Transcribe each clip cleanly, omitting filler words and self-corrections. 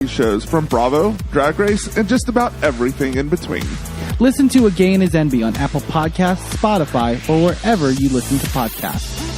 Shows from Bravo, Drag Race, and just about everything in between. Listen to A Gay and His Envy on Apple Podcasts, Spotify, or wherever you listen to podcasts.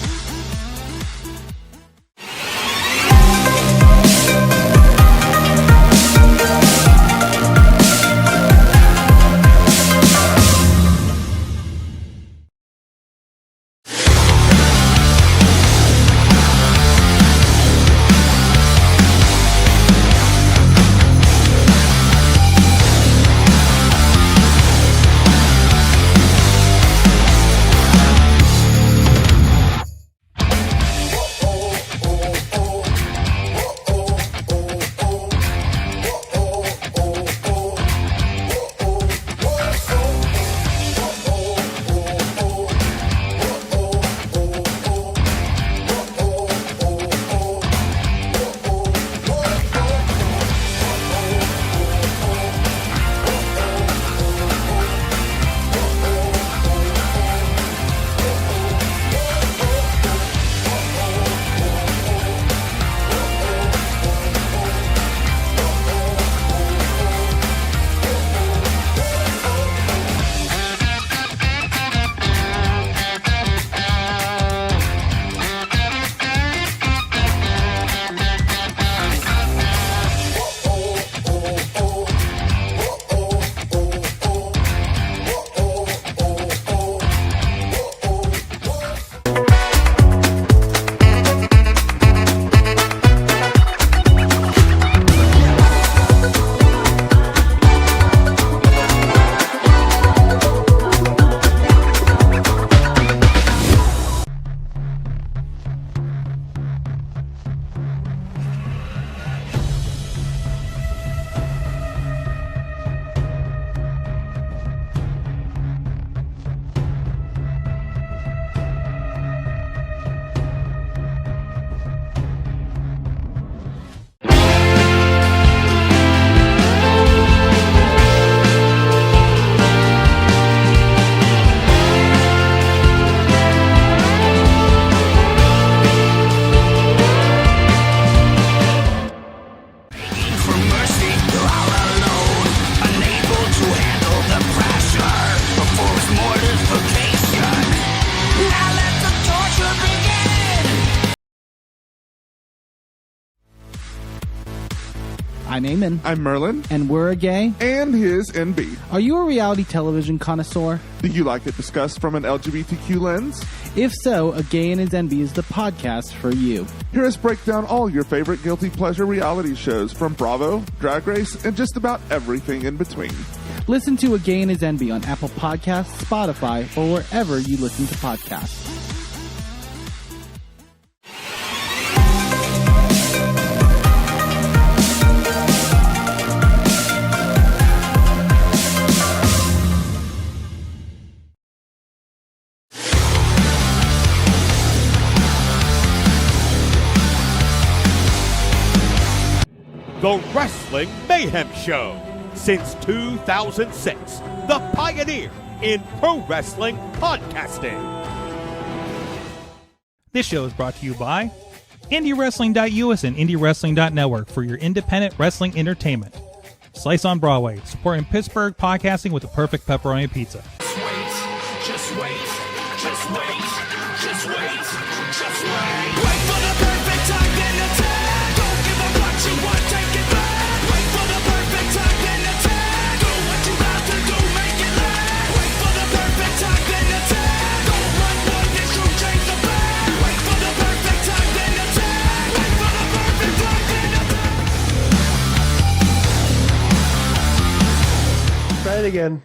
I'm Eamon. I'm Merlin. And we're A Gay and His NB. Are you a reality television connoisseur? Do you like it discussed from an LGBTQ lens? If so, A Gay and His Envy is the podcast for you. Hear us break down all your favorite guilty pleasure reality shows from Bravo, Drag Race, and just about everything in between. Listen to A Gay and His Envy on Apple Podcasts, Spotify, or wherever you listen to podcasts. The Wrestling Mayhem Show. Since 2006, the pioneer in pro wrestling podcasting. This show is brought to you by IndyWrestling.us and IndyWrestling.network for your independent wrestling entertainment. Slice on Broadway, supporting Pittsburgh podcasting with the perfect pepperoni pizza. Just wait, just wait, just wait, just wait, just wait. Wait for the perfect time, then attack. Don't give up what you want, take it back. Wait for the perfect time, then attack. Do what you have to do, make it last. Wait for the perfect time, then attack. Don't run, boy, this will change the back. Wait for the perfect time, then attack. Wait for the perfect time, then attack. Try it again.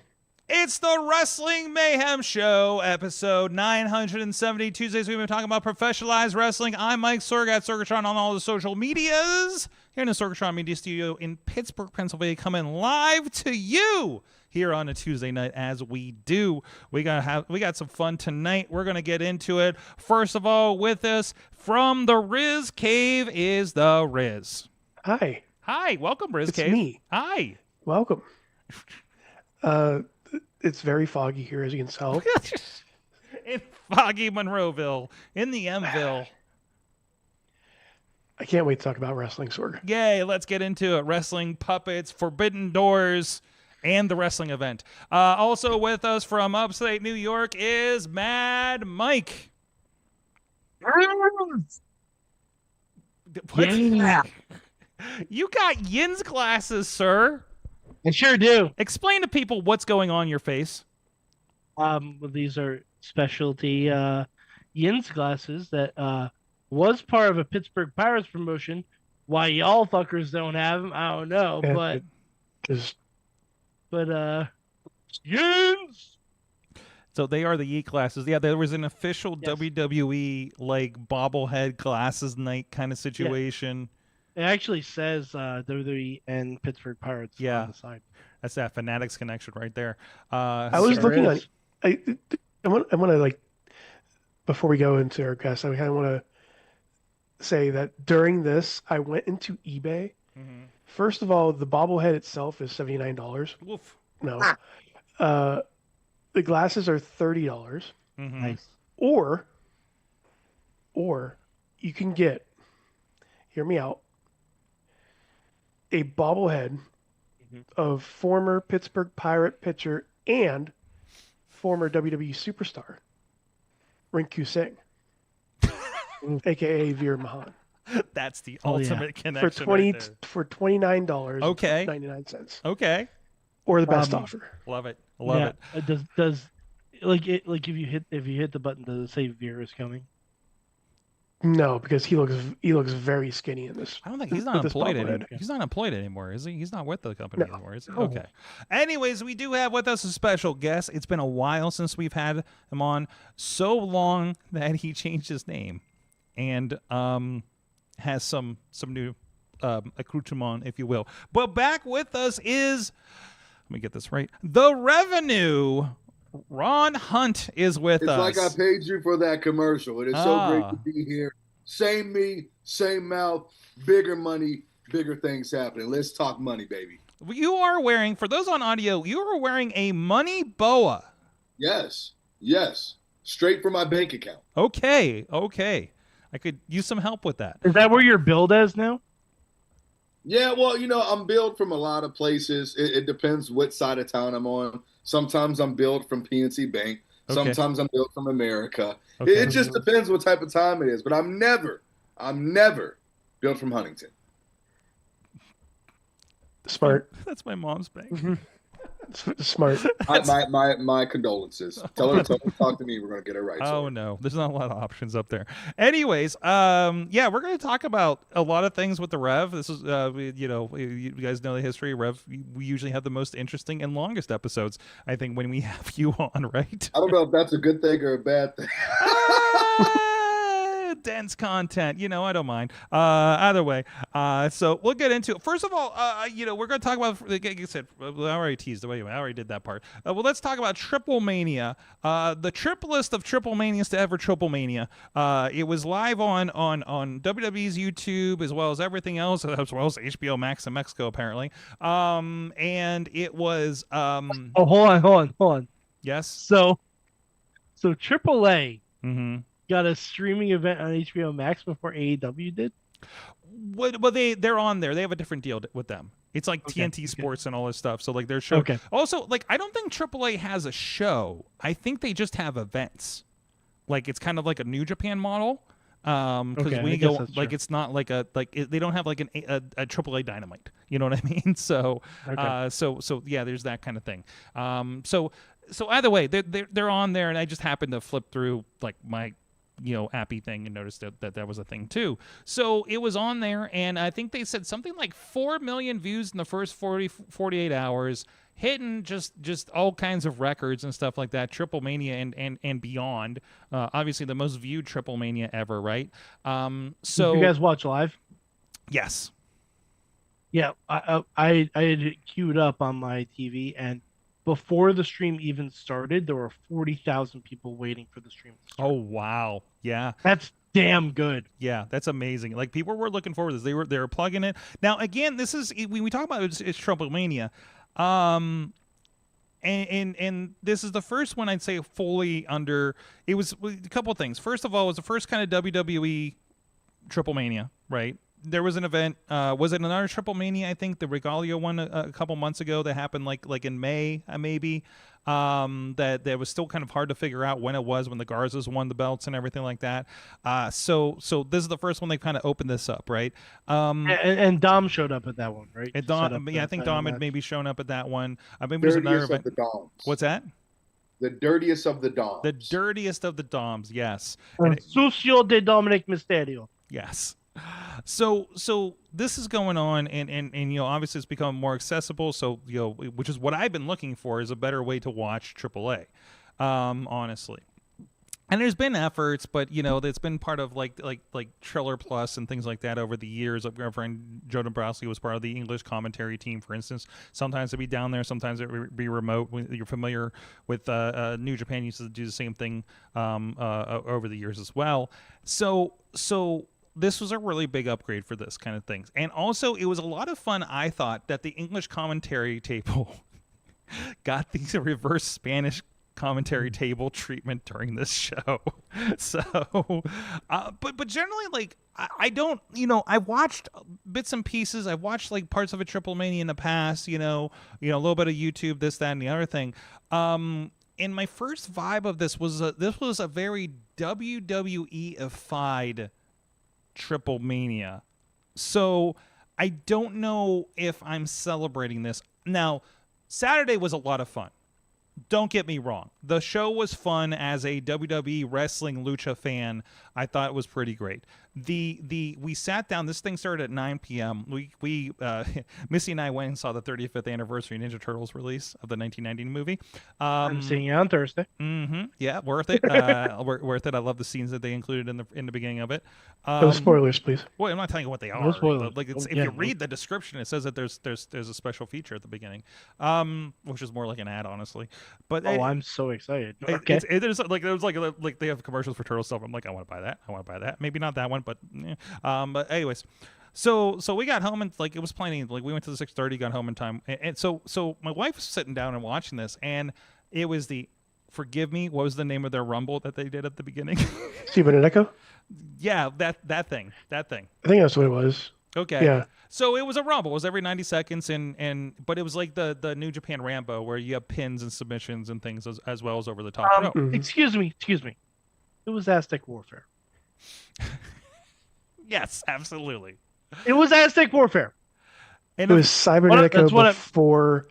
It's the Wrestling Mayhem Show, episode 970. Tuesdays, we've been talking about professionalized wrestling. I'm Mike Sorg at Sorgatron on all the social medias. Here in the Sorgatron Media Studio in Pittsburgh, Pennsylvania, coming live to you here on a Tuesday night as we do. We got some fun tonight. We're going to get into it. First of all, with us from the Riz Cave is the Riz. Hi. Hi, welcome, Riz Cave. It's me. Hi. Welcome. It's very foggy here, as you can tell. In foggy Monroeville, in the Mville. I can't wait to talk about wrestling, Sorg. Yay, let's get into it. Wrestling, puppets, Forbidden Doors, and the wrestling event. Also with us from upstate New York is Mad Mike. What? Yeah, You got Yin's glasses, sir. I sure do. Explain to people what's going on in your face. Well, these are specialty Yin's glasses that was part of a Pittsburgh Pirates promotion. Why y'all fuckers don't have them, I don't know. And But Yin's. So they are the Yeet glasses. Yeah, there was an official Yes. WWE like bobblehead glasses night kind of situation. It actually says WWE and Pittsburgh Pirates Yeah. on the side. That's that Fanatics connection right there. I was Sure looking on. is. I want to like before we go into our guest, I kind of want to say that during this, I went into eBay. Mhm. First of all, the bobblehead itself is $79. Woof. No, the glasses are $30, Mhm. Nice. or you can get. Hear me out. A bobblehead Mhm. of former Pittsburgh Pirate pitcher and former WWE superstar Rinku Singh, aka Veer Mahan, That's the Oh, yeah. ultimate for connection. right there. $29. Okay. 99 cents, Okay. or the best Um, offer. Love it. Love it. Does if you hit the button, does it say Veer is coming? No, because he looks very skinny in this. I don't think he's not with this employed bobblehead. anymore. He's not employed anymore, is he? He's not with the company No. anymore, is he? No. Okay. Anyways, we do have with us a special guest. It's been a while since we've had him on. So long that he changed his name and has some new accoutrement, if you will. But back with us is, let me get this right, the Revenue. Ron Hunt is with It's us. like I paid you for that commercial. It is so great Ah. to be here. Same me, same mouth, bigger money, bigger things happening. Let's talk money, baby. You are wearing, for those on audio, you are wearing a money boa. Yes, yes. Straight from my bank account. Okay. I could use some help with that. Is that where you're billed as now? Yeah, well, I'm billed from a lot of places. It depends what side of town I'm on. Sometimes I'm billed from PNC Bank. Okay. Sometimes I'm billed from America. Okay. It just depends what type of time it is. But I'm never billed from Huntington. Smart, That's my mom's bank. smart. My condolences. Tell her to talk to me. We're gonna get it right. Oh So. no, there's not a lot of options up there. Anyways, yeah, we're going to talk about a lot of things with the Rev. This is, you guys know the history of Rev. We usually have the most interesting and longest episodes, I think, when we have you on, right? I don't know if that's a good thing or a bad thing. Dense content, I don't mind. Either way, so we'll get into it. First of all, we're going to talk about, like I said, I already teased the way, I already did that part. Well, let's talk about Triple Mania, the triplest of Triple Manias to ever Triple Mania. It was live on WWE's YouTube, as well as everything else, as well as HBO Max in Mexico, apparently. And it was, Oh, hold on. yes. So AAA Mm-hmm. got a streaming event on HBO Max before AEW did. Well, they're on there. They have a different deal with them. It's like Okay, TNT Sports and all this stuff. So like their show. Okay. Also, like I don't think AAA has a show. I think they just have events. Like it's kind of like a New Japan model. Because Okay, when I you guess go, that's like true. it's not like they don't have like a AAA Dynamite. You know what I mean? So, Okay. so yeah, there's that kind of thing. So either way, they're on there, and I just happened to flip through like my appy thing and noticed that was a thing too. So it was on there, and I think they said something like 4 million views in the first 48 hours, hitting just all kinds of records and stuff like that. Triple Mania and beyond. Obviously the most viewed Triple Mania ever, right? So Did you guys watch live? yes. Yeah, I had it queued up on my TV, and before the stream even started, there were 40,000 people waiting for the stream to start. Oh wow. Yeah. That's damn good. Yeah, that's amazing. Like people were looking forward to this. They were plugging it. Now again, this is when we talk about it's Triple Mania. And this is the first one I'd say fully under. It was a couple of things. First of all, it was the first kind of WWE Triple Mania, right? there was an event. Was it another Triple Mania? I think the Regalia one a couple months ago that happened like in May, maybe. That was still kind of hard to figure out when it was, when the Garzas won the belts and everything like that. So this is the first one they kind of opened this up, right? And Dom showed up at that one, right? And Dom, I think Dom had maybe shown up at that one. Maybe Dirtiest there's another of event. the Doms. What's that? The dirtiest of the Doms. The dirtiest of the Doms, yes. Sucio de Dominic Mysterio. Yes. So this is going on, and obviously it's become more accessible. So which is what I've been looking for, is a better way to watch AAA, honestly. And there's been efforts, but it's been part of like Triller Plus and things like that over the years. Our friend Joe Dombrowski was part of the English commentary team, for instance. Sometimes it'd be down there, sometimes it would be remote. You're familiar with New Japan used to do the same thing over the years as well. So this was a really big upgrade for this kind of things. And also, it was a lot of fun, I thought, that the English commentary table got the reverse Spanish commentary table treatment during this show. So, but generally, like, I don't, I watched bits and pieces. I watched like parts of a Triple Mania in the past, a little bit of YouTube, this, that, and the other thing. And my first vibe of this was a very WWE-ified Triple Mania. So I don't know if I'm celebrating this. Now, Saturday was a lot of fun. Don't get me wrong. The show was fun. As a WWE wrestling lucha fan, I thought it was pretty great. We sat down. This thing started at 9 p.m. We Missy and I went and saw the 35th anniversary Ninja Turtles release of the 1990 movie. I'm seeing you on Thursday. Mm-hmm. Yeah, worth it. Worth it. I love the scenes that they included in the beginning of it. No spoilers, please. Well, I'm not telling you what they are. No spoilers. Like if you read the description, it says that there's a special feature at the beginning, which is more like an ad, honestly. But I'm so excited. Okay. There's like they have commercials for turtle stuff. I'm like, I want to buy that. Maybe not that one, but but anyways. So we got home and like it was playing. Like we went to the 6:30, got home in time, and so my wife was sitting down and watching this, and it was forgive me, what was the name of their rumble that they did at the beginning? Steven and Echo? Yeah, that thing. I think that's what it was. Okay. Yeah. So it was a rumble. It was every 90 seconds, but it was like the New Japan Rambo, where you have pins and submissions and things as well as over the top rope. Mhm. Excuse me. It was Aztec Warfare. Yes, absolutely. It was Aztec Warfare. And it was Cybernetico before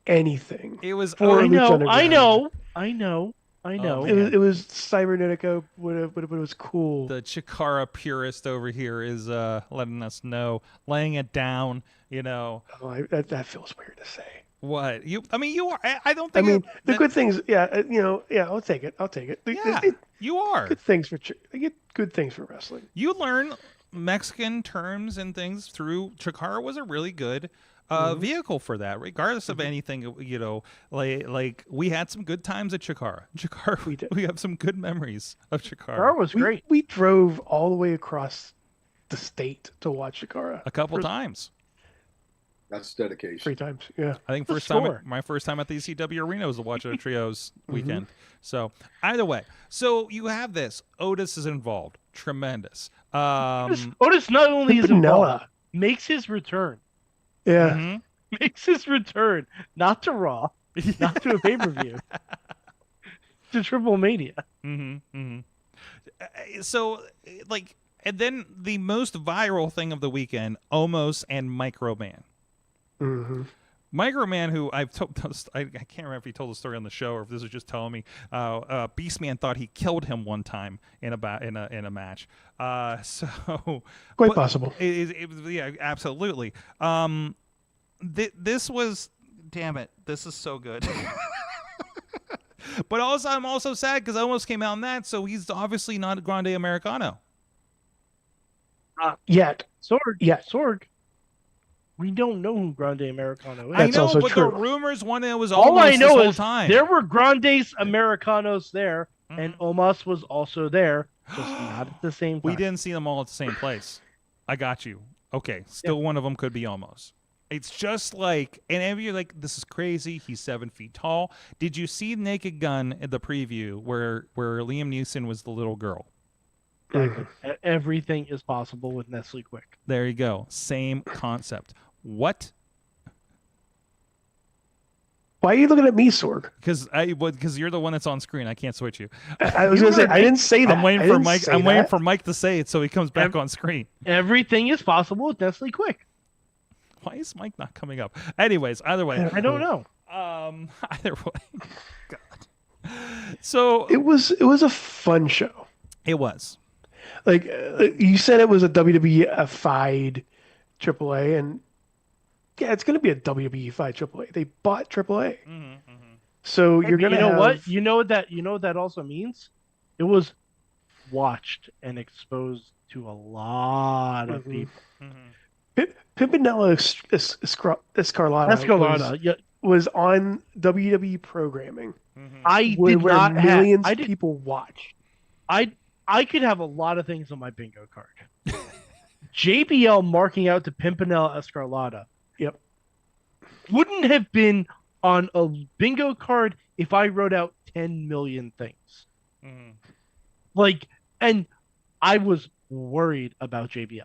anything. It was. I know. It was Cybernetico, but it was cool. The Chikara purist over here is letting us know, laying it down. Oh, that feels weird to say. What you? I mean, you are. I don't think. I mean, the good things. Yeah, yeah. I'll take it. You are. Good things for. I get good things for wrestling. You learn Mexican terms and things through Chikara. Was a really good vehicle for that, regardless of anything. Like we had some good times at Chikara. We have some good memories of Chikara. Chikara was great. We drove all the way across the state to watch Chikara a couple times. That's dedication. 3 times, yeah. I think my first time at the ECW Arena was to watch a trios weekend. So either way, so you have this. Otis is involved. Tremendous. Otis not only is involved, makes his return. Yeah. Mm-hmm. Makes his return, not to Raw, not to a pay-per-view, to Triple Mania. Mm-hmm. Mm-hmm. So, like, and then the most viral thing of the weekend, Omos and Microman. Mm-hmm. Microman, who I've told, I can't remember if he told the story on the show or if this was just telling me. Beastman thought he killed him one time in a match. So quite possible. Yeah, absolutely. This was, damn it, this is so good. But also, I'm also sad because I almost came out in that. So he's obviously not a Grande Americano. Yet. Sorg. We don't know who Grande Americano is. I know, but true. the rumors one it was all I know this whole is time. There were Grandes Americanos there, and Omos was also there, just not at the same time. We didn't see them all at the same place. I got you. Okay, still one of them could be Omos. It's just like, and you're like, this is crazy. He's 7 feet tall. Did you see Naked Gun in the preview where Liam Neeson was the little girl? Exactly. Everything is possible with Nestle Quick. There you go. Same concept. What? Why are you looking at me, Sorg? Because you're the one that's on screen. I can't switch you. I was going to say, I didn't say that. I'm waiting I for didn't Mike. say I'm waiting that. for Mike to say it so he comes back on screen. Everything is possible with Nestle Quick. Why is Mike not coming up? Anyways, either way. I don't know. Either way. God. So It was a fun show. it was. Like you said, it was a WWE-fied AAA, and yeah, it's going to be a WWE-fied AAA. They bought AAA, so you're going to know have... what? You know what that also means? It was watched and exposed to a lot of people. Pimpinella Escarlata was on WWE programming. I where did not millions have. of people watched. I could have a lot of things on my bingo card. JBL marking out to Pimpinella Escarlata. Yep. Wouldn't have been on a bingo card if I wrote out 10 million things. Like, and I was worried about JBL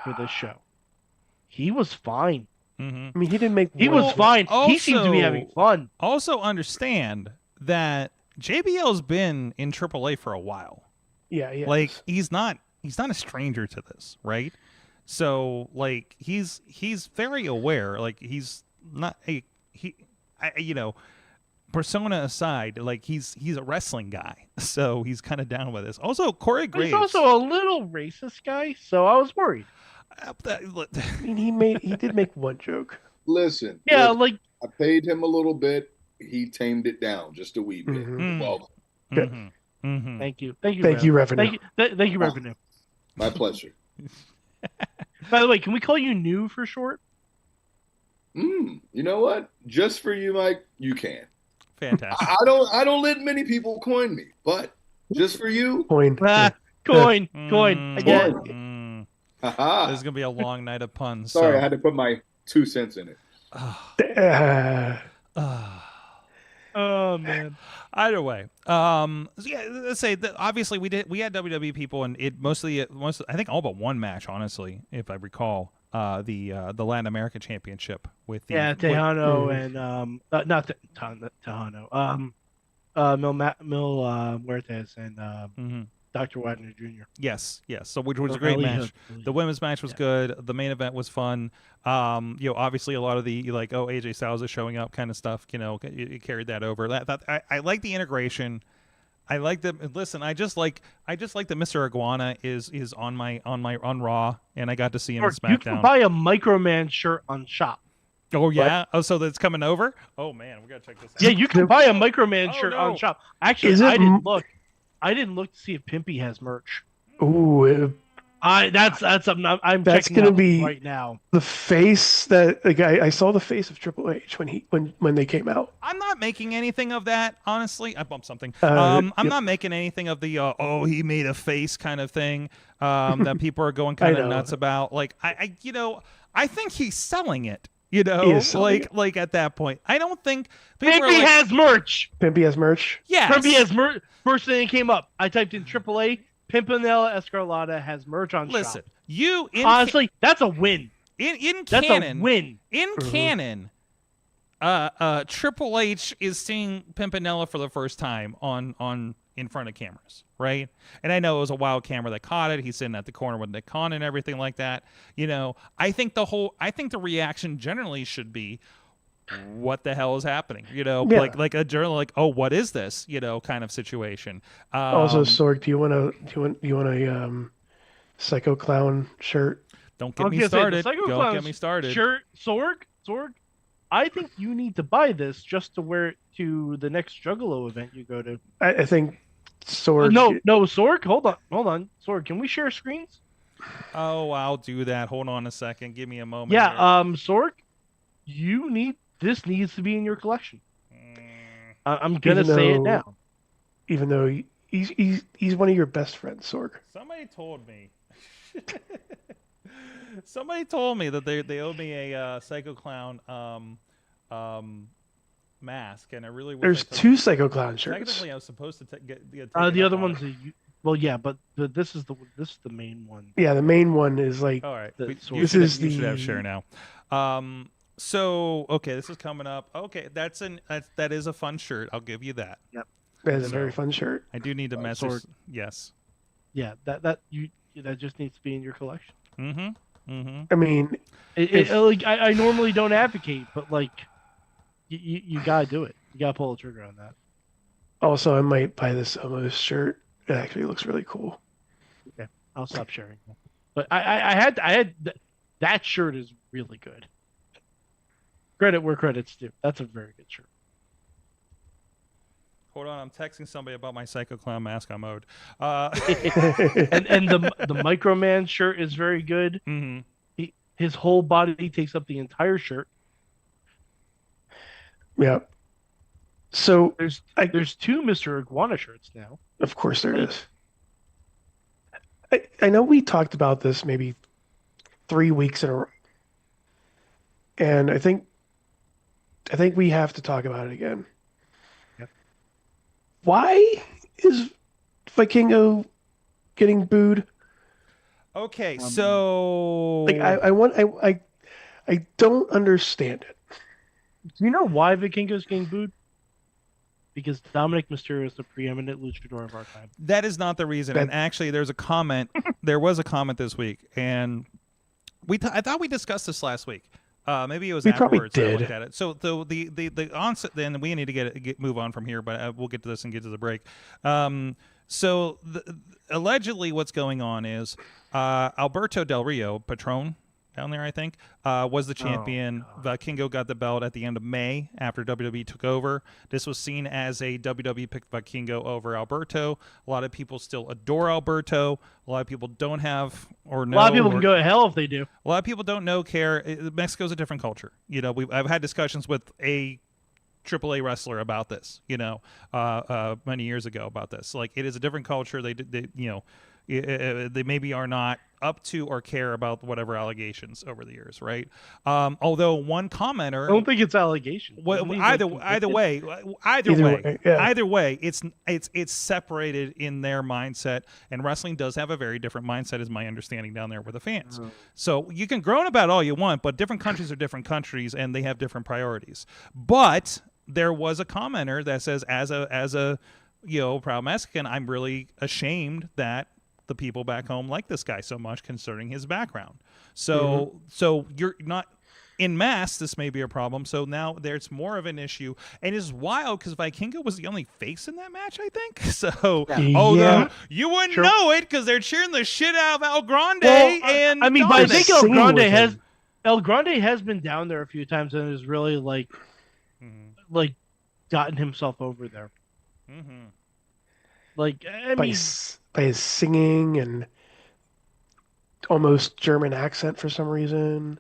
for this show. He was fine. I mean, he didn't make. He was fine. He seemed to be having fun. Also understand that JBL's been in AAA for a while. Yeah, yeah. Like he's not a stranger to this, right? So like he's very aware. Like he's not persona aside, like he's a wrestling guy, so he's kind of down with this. Also, Corey Graves. He's also a little racist guy, so I was worried. I mean, he did make one joke. Listen. Yeah, look, like I paid him a little bit. He tamed it down just a wee bit. Well, thank you, Thank you, Revenue. Thank you, Revenue. my pleasure. By the way, can we call you New for short? You know what? Just for you, Mike, you can. Fantastic. I don't let many people coin me, but just for you, Coin. Coin. Again. haha. This is gonna be a long night of puns. Sorry, so. I had to put my 2 cents in it. Oh man. Either way, so yeah, let's say that obviously we had WWE people, and it mostly I think all but one match, honestly, if I recall, the Latin America Championship with the Tejano and not Tejano, Mil Muertes and Dr. Wagner Jr. Yes. So which was a great match. The women's match was good. The main event was fun. Obviously a lot of the AJ Styles is showing up kind of stuff. It carried that over. I like the integration. I like the listen. I just like that Mr. Iguana is on Raw, and I got to see him on SmackDown. You can buy a Microman shirt on Shop. Oh yeah. What? Oh, so that's coming over. Oh man, we gotta check this out. Yeah, you can buy a Microman shirt on Shop. Actually, I didn't look. I didn't look to see if Pimpy has merch. Ooh, that's something I'm that's checking gonna out be right now. The face that I saw the face of Triple H when they came out. I'm not making anything of that, honestly. I bumped something. I'm not making anything of the he made a face kind of thing that people are going kind of nuts about. Like I think he's selling it. Like at that point, I don't think Pimpy has merch. Pimpy has merch. Yeah, Pimpy has merch. First thing that came up, I typed in AAA. Pimpinella Escarlata has merch on Listen, Shop. Honestly, that's a win. In that's canon, a win. In canon, Triple H is seeing Pimpinella for the first time on in front of cameras, right? And I know it was a wild camera that caught it. He's sitting at the corner with Nick Khan and everything like that. I think the reaction generally should be, what the hell is happening? Like a journal, like, oh, what is this? Kind of situation. Also, Sorg, do you want a Psycho Clown shirt? Don't get me started. Don't get me started. Shirt, Sorg. I think you need to buy this just to wear it to the next Juggalo event you go to. I think Sorg. No, Sorg. Hold on, Sorg. Can we share screens? Oh, I'll do that. Hold on a second. Give me a moment. Yeah, here. Sorg, this needs to be in your collection. I'm gonna say it now. Even though he's one of your best friends, Sorg. Somebody told me. Somebody told me that they owed me a Psycho Clown mask, and I really wish There's two Psycho Clown shirts. Technically, I was supposed to get the other one's Well, yeah, but this is the main one. Yeah, the main one is like All right. The You source. should, This is you should have the- share now. So okay, this is coming up. Okay, that is a fun shirt. I'll give you that. that is a very So- fun shirt. I do need to message. sword. Yes. Yeah, that just needs to be in your collection. Mm-hmm. Mm-hmm. I mean, Like I normally don't advocate, but like you gotta do it. You gotta pull the trigger on that. also I might buy this almost shirt. It actually looks really cool. I'll stop sharing. But I had that shirt is really good. Credit where credit's due. That's a very good shirt. Hold on, I'm texting somebody about my Psycho Clown mask on mode. And the Microman shirt is very good. Mhm. His whole body takes up the entire shirt. Yeah. So There's two Mr. Iguana shirts now. of course there is. I know we talked about this maybe 3 weeks in a row, and I think we have to talk about it again. Yep. Why is Vikingo getting booed? Okay, so Like I don't understand it. Do you know why Vikingo's getting booed? Because Dominic Mysterio is the preeminent luchador of our time. that is not the reason. And actually, there's a comment. There was a comment this week, and I thought we discussed this last week. Maybe it was We probably afterwards that I did. looked at it. So the onset. Then we need to move on from here, but we'll get to this and get to the break. So allegedly, what's going on is Alberto Del Rio, Patron down there, I think, was the champion. Vikingo got the belt at the end of May after WWE took over. This was seen as a WWE picked Vikingo over Alberto. A lot of people still adore Alberto. A lot of people don't have or know. A lot of people can go to hell if they do. A lot of people don't know, care. Mexico's a different culture. You know, I've had discussions with a AAA wrestler about this, many years ago about this. Like, it is a different culture. They maybe are not up to or care about whatever allegations over the years, right? Although one commenter, I don't think it's allegation. either way, it's separated in their mindset, and wrestling does have a very different mindset, is my understanding down there with the fans. So you can groan about all you want, but different countries are different countries, and they have different priorities. But there was a commenter that says, as a proud Mexican, I'm really ashamed that the people back home like this guy so much concerning his background. So you're not in mass, this may be a problem. So now there's more of an issue, and it's wild because Vikingo was the only face in that match, I think. So although you wouldn't know it because they're cheering the shit out of El Grande. And I mean, but I Dominic. think El Grande has been down there a few times and has really like gotten himself over there. Mm-hmm. Like, I by mean, by his singing and almost German accent for some reason.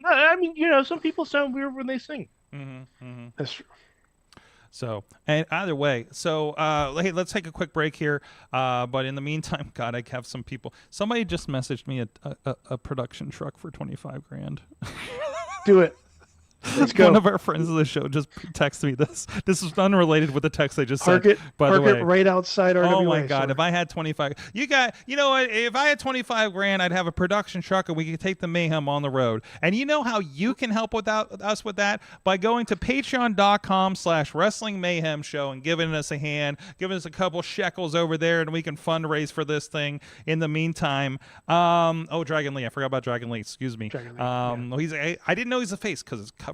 some people sound weird when they sing. That's true. So, and either way, hey, let's take a quick break here. But in the meantime, God, I have some people. Somebody just messaged me a production truck for $25,000. Do it. Let's go. One of our friends of the show just texted me this. This is unrelated with the text I just sent. By the way, Park it right outside RWA. oh my God! Sorry. If I had 25, you know what? If I had $25,000, I'd have a production truck and we could take the Mayhem on the road. And you know how you can help us with that? By going to patreon.com/Wrestling Mayhem Show and giving us a hand, giving us a couple shekels over there, and we can fundraise for this thing. In the meantime, Dragon Lee, I forgot about Dragon Lee. Excuse me. Dragon Lee, I didn't know he's a face because it's covered.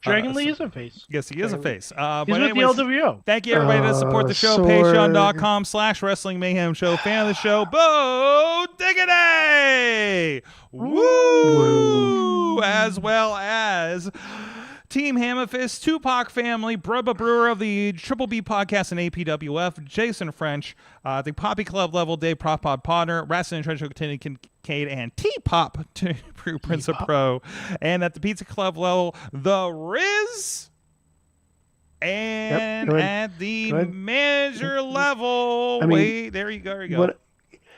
Dragon Lee is a face. Yes, he is a face. He's But with anyways, the LWO. thank you, everybody, that support the show. Sorg. Patreon.com/Wrestling Mayhem Show. Fan of the show, Bo Diggity! Woo! As well as Team Hammerfist, Tupac family, Brubba Brewer of the Triple B podcast and APWF, Jason French, the Poppy Club level, Dave Prop Pod Podner, Wrestling Trench Containing Kincaid, and T-Pop to Prince of Pro. And at the Pizza Club level, the Riz. And at the manager level, wait, there you go.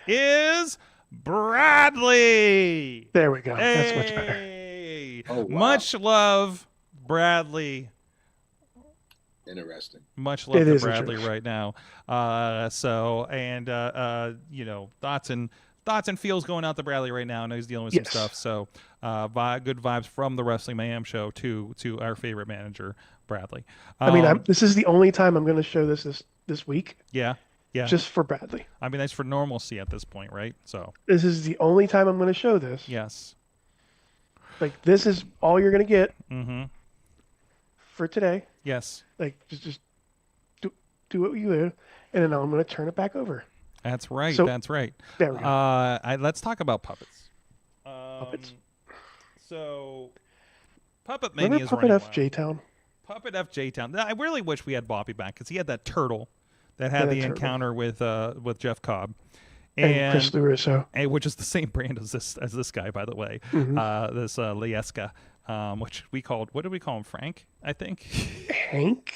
Is Bradley. There we go. That's much better. Hey. Oh, wow. Much love, Bradley. interesting. Much love It to is Bradley interesting. right now. Thoughts and feels going out to Bradley right now. I know he's dealing with some Yes. stuff. So good vibes from the Wrestling Mayhem show to our favorite manager, Bradley. I mean, this is the only time I'm going to show this week, yeah. just for Bradley. I mean, that's for normalcy at this point, right? So This is the only time I'm going to show this. yes. Like, this is all you're going to get Mm-hmm. for today. Yes. Like, just do what you do, and then I'm going to turn it back over. That's right. So- That's right. There we go. Let's talk about puppets. Puppets. So, Puppet Mania Remember is Puppet running FJ Town? Puppet FJ Town. I really wish we had Bobby back because he had that turtle that had Yeah, the that turtle. encounter with Jeff Cobb, And Chris LaRusso. which is the same brand as this guy, by the way. Mm-hmm. This Lieska, which we called, what did we call him? Frank, I think. Hank?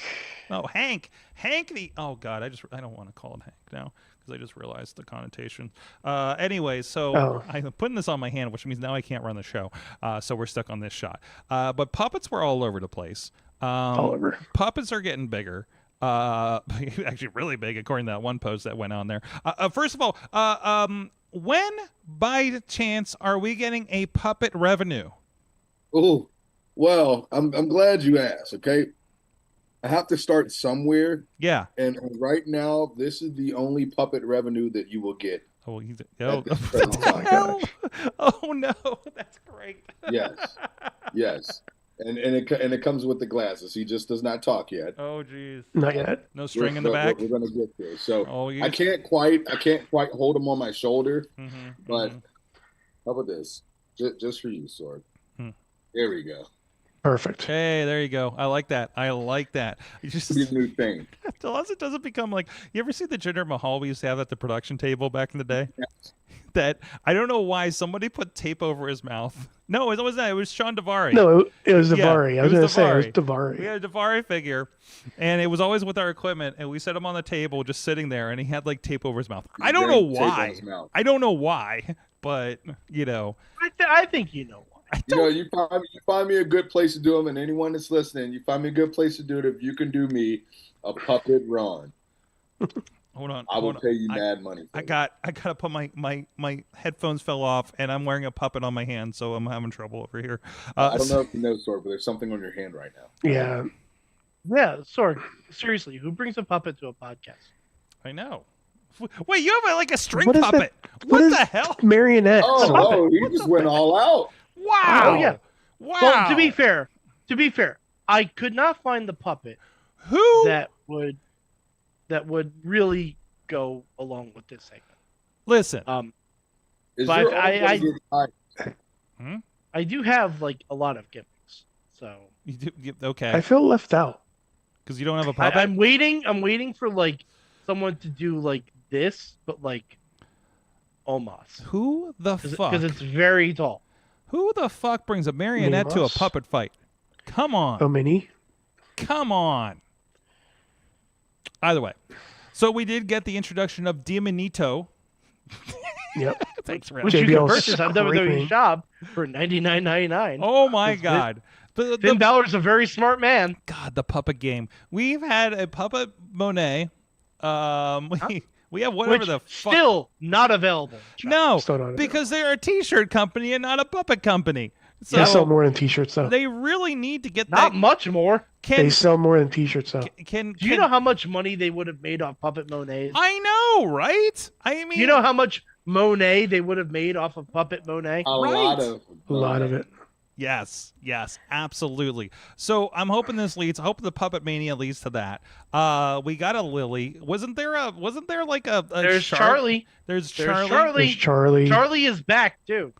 No, Hank. Oh God, I don't want to call him Hank now because I just realized the connotation. Anyway, so I'm putting this on my hand, which means now I can't run the show. So we're stuck on this shot. But puppets were all over the place. All over. Puppets are getting bigger. Actually, really big, according to that one post that went on there. First of all, when by chance are we getting a puppet revenue? Oh, well, I'm glad you asked. Okay, I have to start somewhere, Yeah. and right now, this is the only puppet revenue that you will get. Oh, at this present time. hell? Oh no, that's great. Yes, and it comes with the glasses. He just does not talk yet. Oh geez. Not yet. No string in the back. We're gonna get there. So Oh, I can't quite hold him on my shoulder, but how about this? Just for you, Sorg. There we go. Perfect. Hey, there you go. I like that. You just Be a new thing. unless it doesn't become like, you ever see the Jinder Mahal we used to have at the production table back in the day? Yes. That I don't know why somebody put tape over his mouth. No, it wasn't that. It was Sean Davari. No, it was Yeah, Davari. I was it going was to say it was Davari. Davari. We had a Davari figure, and it was always with our equipment, and we set him on the table just sitting there, and he had like tape over his mouth. I don't know Tape on why. his mouth. I don't know why, but you know. I think you know why. You find me a good place to do them, and anyone that's listening, you find me a good place to do it. If you can do me a puppet run, Hold on. I will pay you mad money. I gotta put my headphones fell off, and I'm wearing a puppet on my hand, so I'm having trouble over here. I don't know if you know, Sorg, but there's something on your hand right now. Yeah. Yeah, Sorg, seriously, who brings a puppet to a podcast? I know. Wait, you have like a string What is puppet? that? What is the hell? Marionette. Oh, he just went all out. Wow. Oh yeah. Wow. Well, to be fair, I could not find the puppet Who? that would really go along with this segment. Listen. Is But your I- arm gonna get I do have like a lot of gimmicks, so Okay. I feel left out. Because you don't have a puppet. I'm waiting for like someone to do like this, but like almost Who the fuck? because it's very tall. Who the fuck brings a marionette to a Mimas? puppet fight? Come on. Oh, mini. Come on. Either way. So we did get the introduction of Diamanito. Yep. Thanks, Red. Which you JBL can purchase on WWE screaming. Shop for $99.99. Oh my God. But Finn Balor's a very smart man. God, the puppet game. We've had a puppet Monet. We have whatever Which the fuck. still not available. No, Still not because they're a T-shirt company and not a puppet company. So They sell more than T-shirts, though. they really need to get Not that. much more. They sell more than T-shirts, though. Can Do you know how much money they would have made off Puppet Monet? I know, right? I mean, You know how much Monet they would have made off of Puppet Monet? a lot of A lot of it. Yes, absolutely. So I'm hoping this leads. I hope the Puppet Mania leads to that. We got a Lily. Wasn't there like a There's shark? Charlie. There's There's Charlie. Charlie. There's Charlie. Charlie is back too.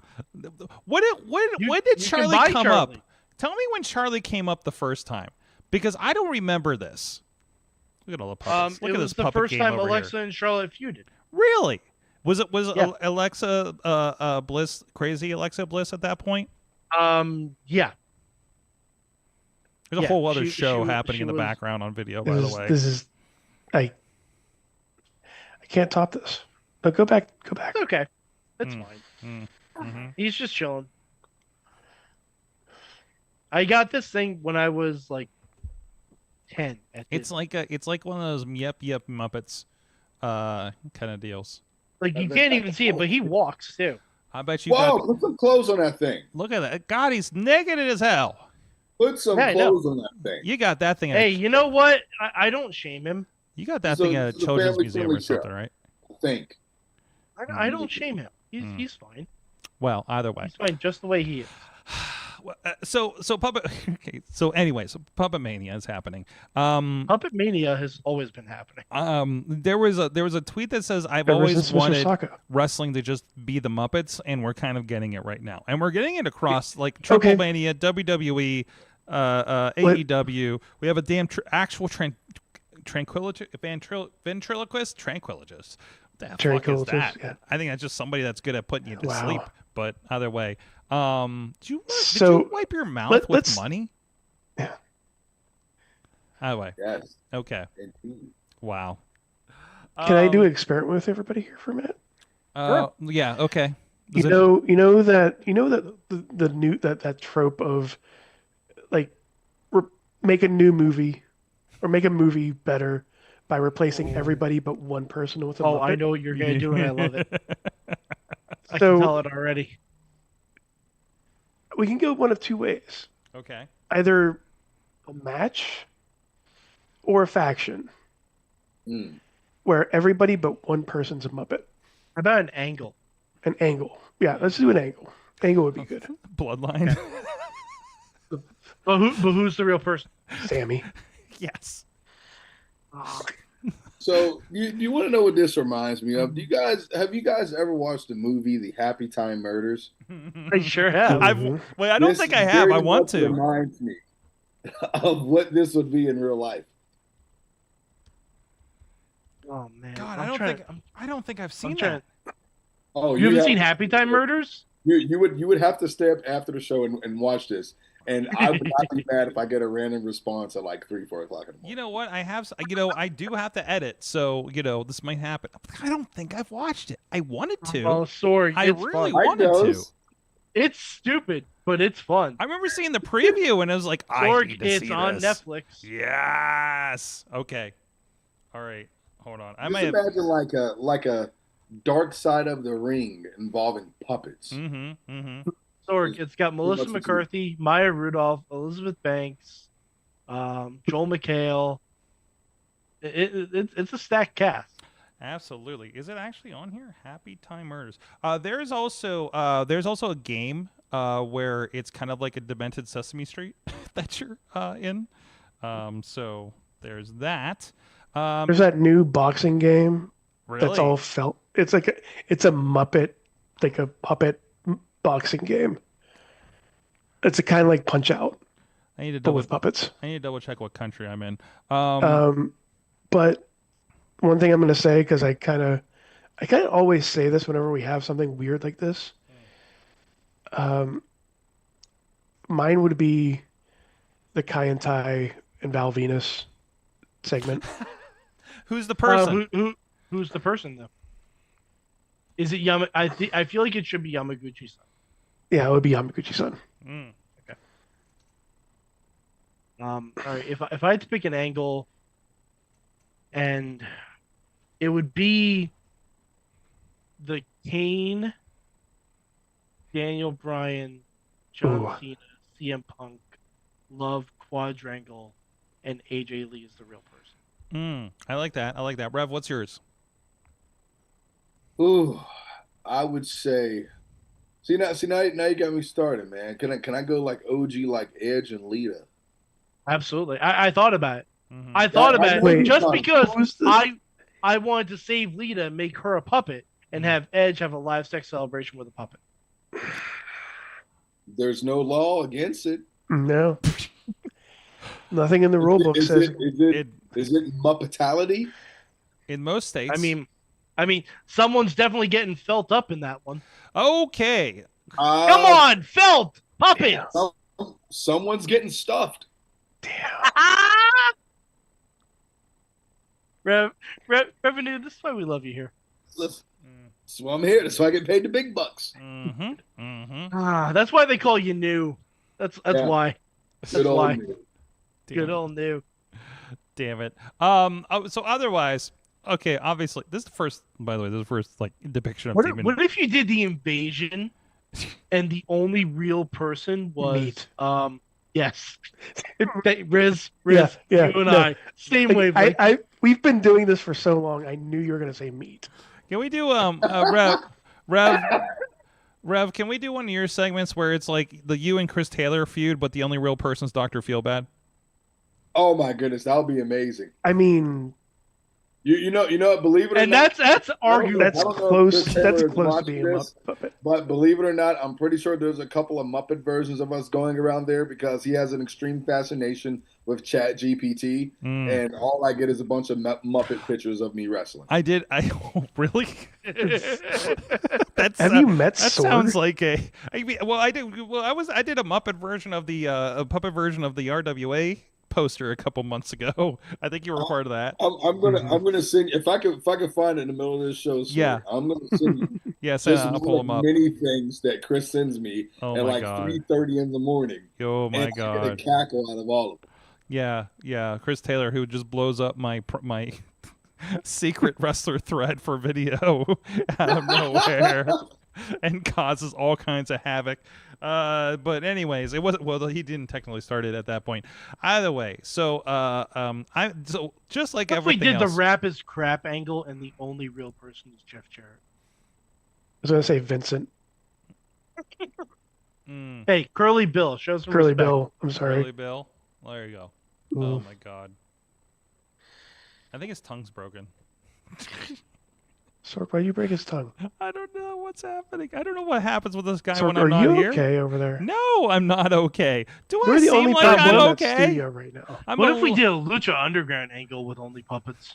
When did you can Charlie buy come Charlie. up? Tell me when Charlie came up the first time, because I don't remember this. Look at all the puppets. Look It at was this the puppet first game time over Alexa here. and Charlotte feuded. Really? Was it Yeah. Alexa Bliss, crazy Alexa Bliss at that point? Yeah. There's a Yeah, whole other she show was- happening she in the was- background on video, by the way. This is I can't top this. But go back. It's okay. That's Mm. fine. Mm-hmm. He's just chilling. I got this thing when I was like 10 at It's Disney. like one of those yep Muppets kind of deals. Like you can't even see it, but he walks too. I bet you Whoa, got. put some clothes on that thing. Look at that. God, he's naked as hell. Put some Yeah, I know. clothes on that thing. You got that thing. Hey, you know what? I don't shame him. You got that So thing at a it's a children's family museum or friendly show. something, right? I think. I don't shame him. He's fine. Well, either way. He's fine just the way he is. So Puppet. Okay. So anyway, so Puppet Mania is happening. Puppet Mania has always been happening. There was a tweet that says I've Ever always since Mr. wanted Saka. wrestling to just be the Muppets, and we're kind of getting it right now, and we're getting it across like Triple Mania, WWE, AEW. We have a damn actual ventriloquist. What the fuck is that? Yeah. I think that's just somebody that's good at putting you to Wow. sleep. But either way, did you wipe your mouth with let's- money? Yeah. Either way, Yes. okay. Indeed. Wow. Can I do an experiment with everybody here for a minute? Yeah. Okay. You know that the new that trope of like make a new movie or make a movie better by replacing everybody but one person with a Oh, Muppet. I know what you're gonna do, and I love it. I So- can tell it already. We can go one of two ways. Okay. Either a match or a faction Mm. where everybody but one person's a Muppet. How about an angle? An angle. Yeah, let's do an angle. Angle would be good. Bloodline. But who's the real person? Sammy. Yes. So you want to know what this reminds me of? Have you guys ever watched the movie The Happy Time Murders? I sure have. I don't This think I have. very I want much to. Reminds me of what this would be in real life. Oh man. God, I'm I trying- don't think I've seen I'm trying- that. Oh, You haven't seen Happy Time Murders? You would have to stay up after the show and watch this. And I would not be mad if I get a random response at like 3-4 o'clock in the morning. You know what? I do have to edit, so this might happen. I don't think I've watched it. I wanted to. Oh, sorry. I it's really fun. wanted to. It's stupid, but it's fun. I remember seeing the preview and I was like, I Sorg, need to it's see on this. Netflix. Yes. Okay. All right. Hold on. I Just might have. imagine like a Dark Side of the Ring involving puppets. Sorg, it's got Melissa much to do. McCarthy, Maya Rudolph, Elizabeth Banks, Joel McHale. It's a stacked cast. Absolutely. Is it actually on here? Happy Time Murders. There's also a game where it's kind of like a Demented Sesame Street that you're in. So there's that. There's that new boxing game Really? that's all felt. It's like it's a Muppet, like a puppet boxing game. It's a kind of like Punch Out, I need to but with puppets. I need to double check what country I'm in. But one thing I'm going to say, because I kind of always say this whenever we have something weird like this. Mine would be the Kai and Tai and Val Venus segment. Who's the person? Who's the person though? Is it I feel like it should be Yamaguchi-san. Yeah, it would be Yamaguchi-san. Okay. All right. If I had to pick an angle, and it would be the Kane, Daniel Bryan, John Ooh. Cena, CM Punk, Love quadrangle, and AJ Lee is the real person. I like that. Rev, what's yours? Ooh, I would say. See now you got me started, man. Can I go like OG like Edge and Lita? Absolutely. I thought about it. I thought about it Wait, just who's because this? I wanted to save Lita, make her a puppet, and have Edge have a live sex celebration with a puppet. There's no law against it. No. Nothing in the rule book says. Is it Muppetality? In most states. I mean, someone's definitely getting felt up in that one. Okay. Come on, felt puppets. Someone's getting stuffed. Revenue. This is why we love you here. Listen, that's why I'm here. That's why I get paid the big bucks. That's why they call you new. That's Yeah. why. Good old why. me. Good old new. Damn it. So otherwise, okay, obviously, this is the first, by the way, this is the first, like, depiction of demon. What if you did the invasion and the only real person was Meat. Yes. Riz, Yeah, you and I, same Like, wavelength. we've been doing this for so long. I knew you were gonna say meat. Can we do Rev, can we do one of your segments where it's like the you and Chris Taylor feud, but the only real person's Dr. Feelbad? Oh my goodness, that would be amazing. I mean, You know, believe it or And not, that's arguable. that's I don't know if close. Chris That's Taylor is close to watching being a this, puppet. but believe it or not, I'm pretty sure there's a couple of Muppet versions of us going around there because he has an extreme fascination with Chat GPT, and all I get is a bunch of Muppet pictures of me wrestling. I really? That's Have you met that Sorg? sounds like a. I mean, well, I did. Well, I did a Muppet version of the a puppet version of the RWA poster a couple months ago. I think you were part of that. I'm gonna send if I can find it in the middle of this show. Sir, Yeah. I'm gonna send you Yes, just I'll one pull of them up. many things that Chris sends me Oh at my like God. 3:30 in the morning. Oh my and I get a God. cackle out of all of them. Yeah. Chris Taylor, who just blows up my secret wrestler thread for video out of nowhere and causes all kinds of havoc. But anyways, it wasn't. Well, he didn't technically start it at that point. Either way, so so just like What if we everything did else. the rap is crap angle and the only real person is Jeff Jarrett? I was gonna say Vincent. Hey, Curly Bill, show some Curly respect. Bill. I'm sorry. Curly Bill. There you go. Oh my God. I think his tongue's broken. Sorg, why'd you break his tongue? I don't know what's happening. I don't know what happens with this guy Sorg, when are I'm not you here. okay over there? No, I'm not okay. Do We're I the seem only like people I'm in that okay? studio right now. What if we did a Lucha Underground angle with only puppets?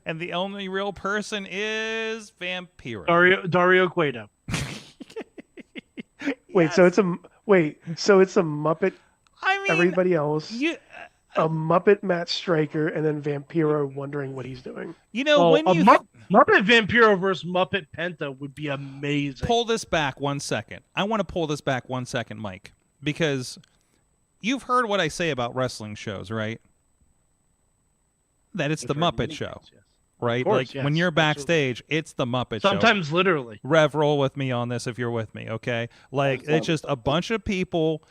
And the only real person is Vampiro. Dario Cueto. Wait, so it's a Muppet. I mean, Everybody else. you, A Muppet Matt Stryker, and then Vampiro wondering what he's doing. you know, Well, when you Muppet Vampiro versus Muppet Penta would be amazing. pull this back 1 second. I want to pull this back 1 second, Mike, because you've heard what I say about wrestling shows, right? That it's the Muppet Show, right? course, Like yes, when you're absolutely. backstage, it's the Muppet Show. Sometimes literally. Rev, roll with me on this if you're with me, okay? Like it's just a bunch of people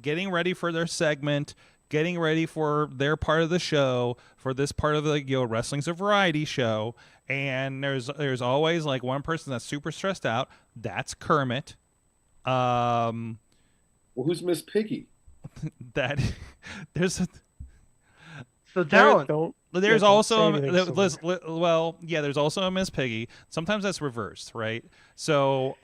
getting ready for their segment, getting ready for their part of the show, for this part of the wrestling's a variety show, and there's always like one person that's super stressed out. That's Kermit. Well, who's Miss Piggy? That there's a The talent. There's don't also say anything, there's also a Miss Piggy. Sometimes that's reversed, right? So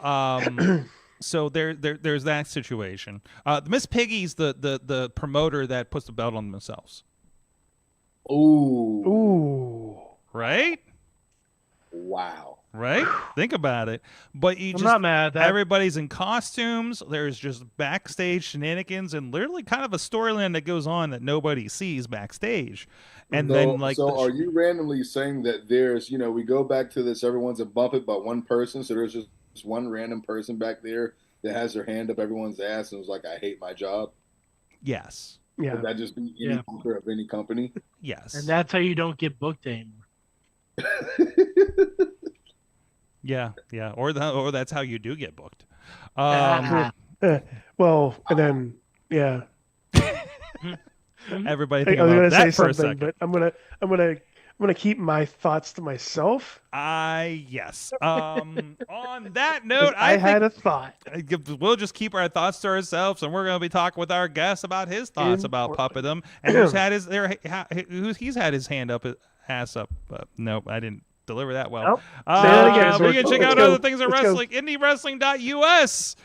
so there's that situation. Miss Piggy's the promoter that puts the belt on themselves, Ooh, right? wow. Right? Think about it. But you I'm just not mad at that. everybody's in costumes. There's just backstage shenanigans and literally kind of a storyline that goes on that nobody sees backstage. And then like are you randomly saying that there's, we go back to this, everyone's a Muppet but one person, so there's just one random person back there that has their hand up everyone's ass and was like, I hate my job? yes. Yeah. Would that just be any booker of any company? Yes. And that's how you don't get booked anymore. Yeah. Or that's how you do get booked. Well, and then Everybody I think was about gonna say that for a something, second. but I'm gonna keep my thoughts to myself. Yes. On that note, I had think a thought. we'll just keep our thoughts to ourselves, and we're going to be talking with our guest about his thoughts about Portland. Puppetdom and he's had his hand up, ass up. Nope, I didn't deliver that well. Nope. Say that again, We Sorg. can check Let's out go. other things at Let's go. wrestling. IndyWrestling.us.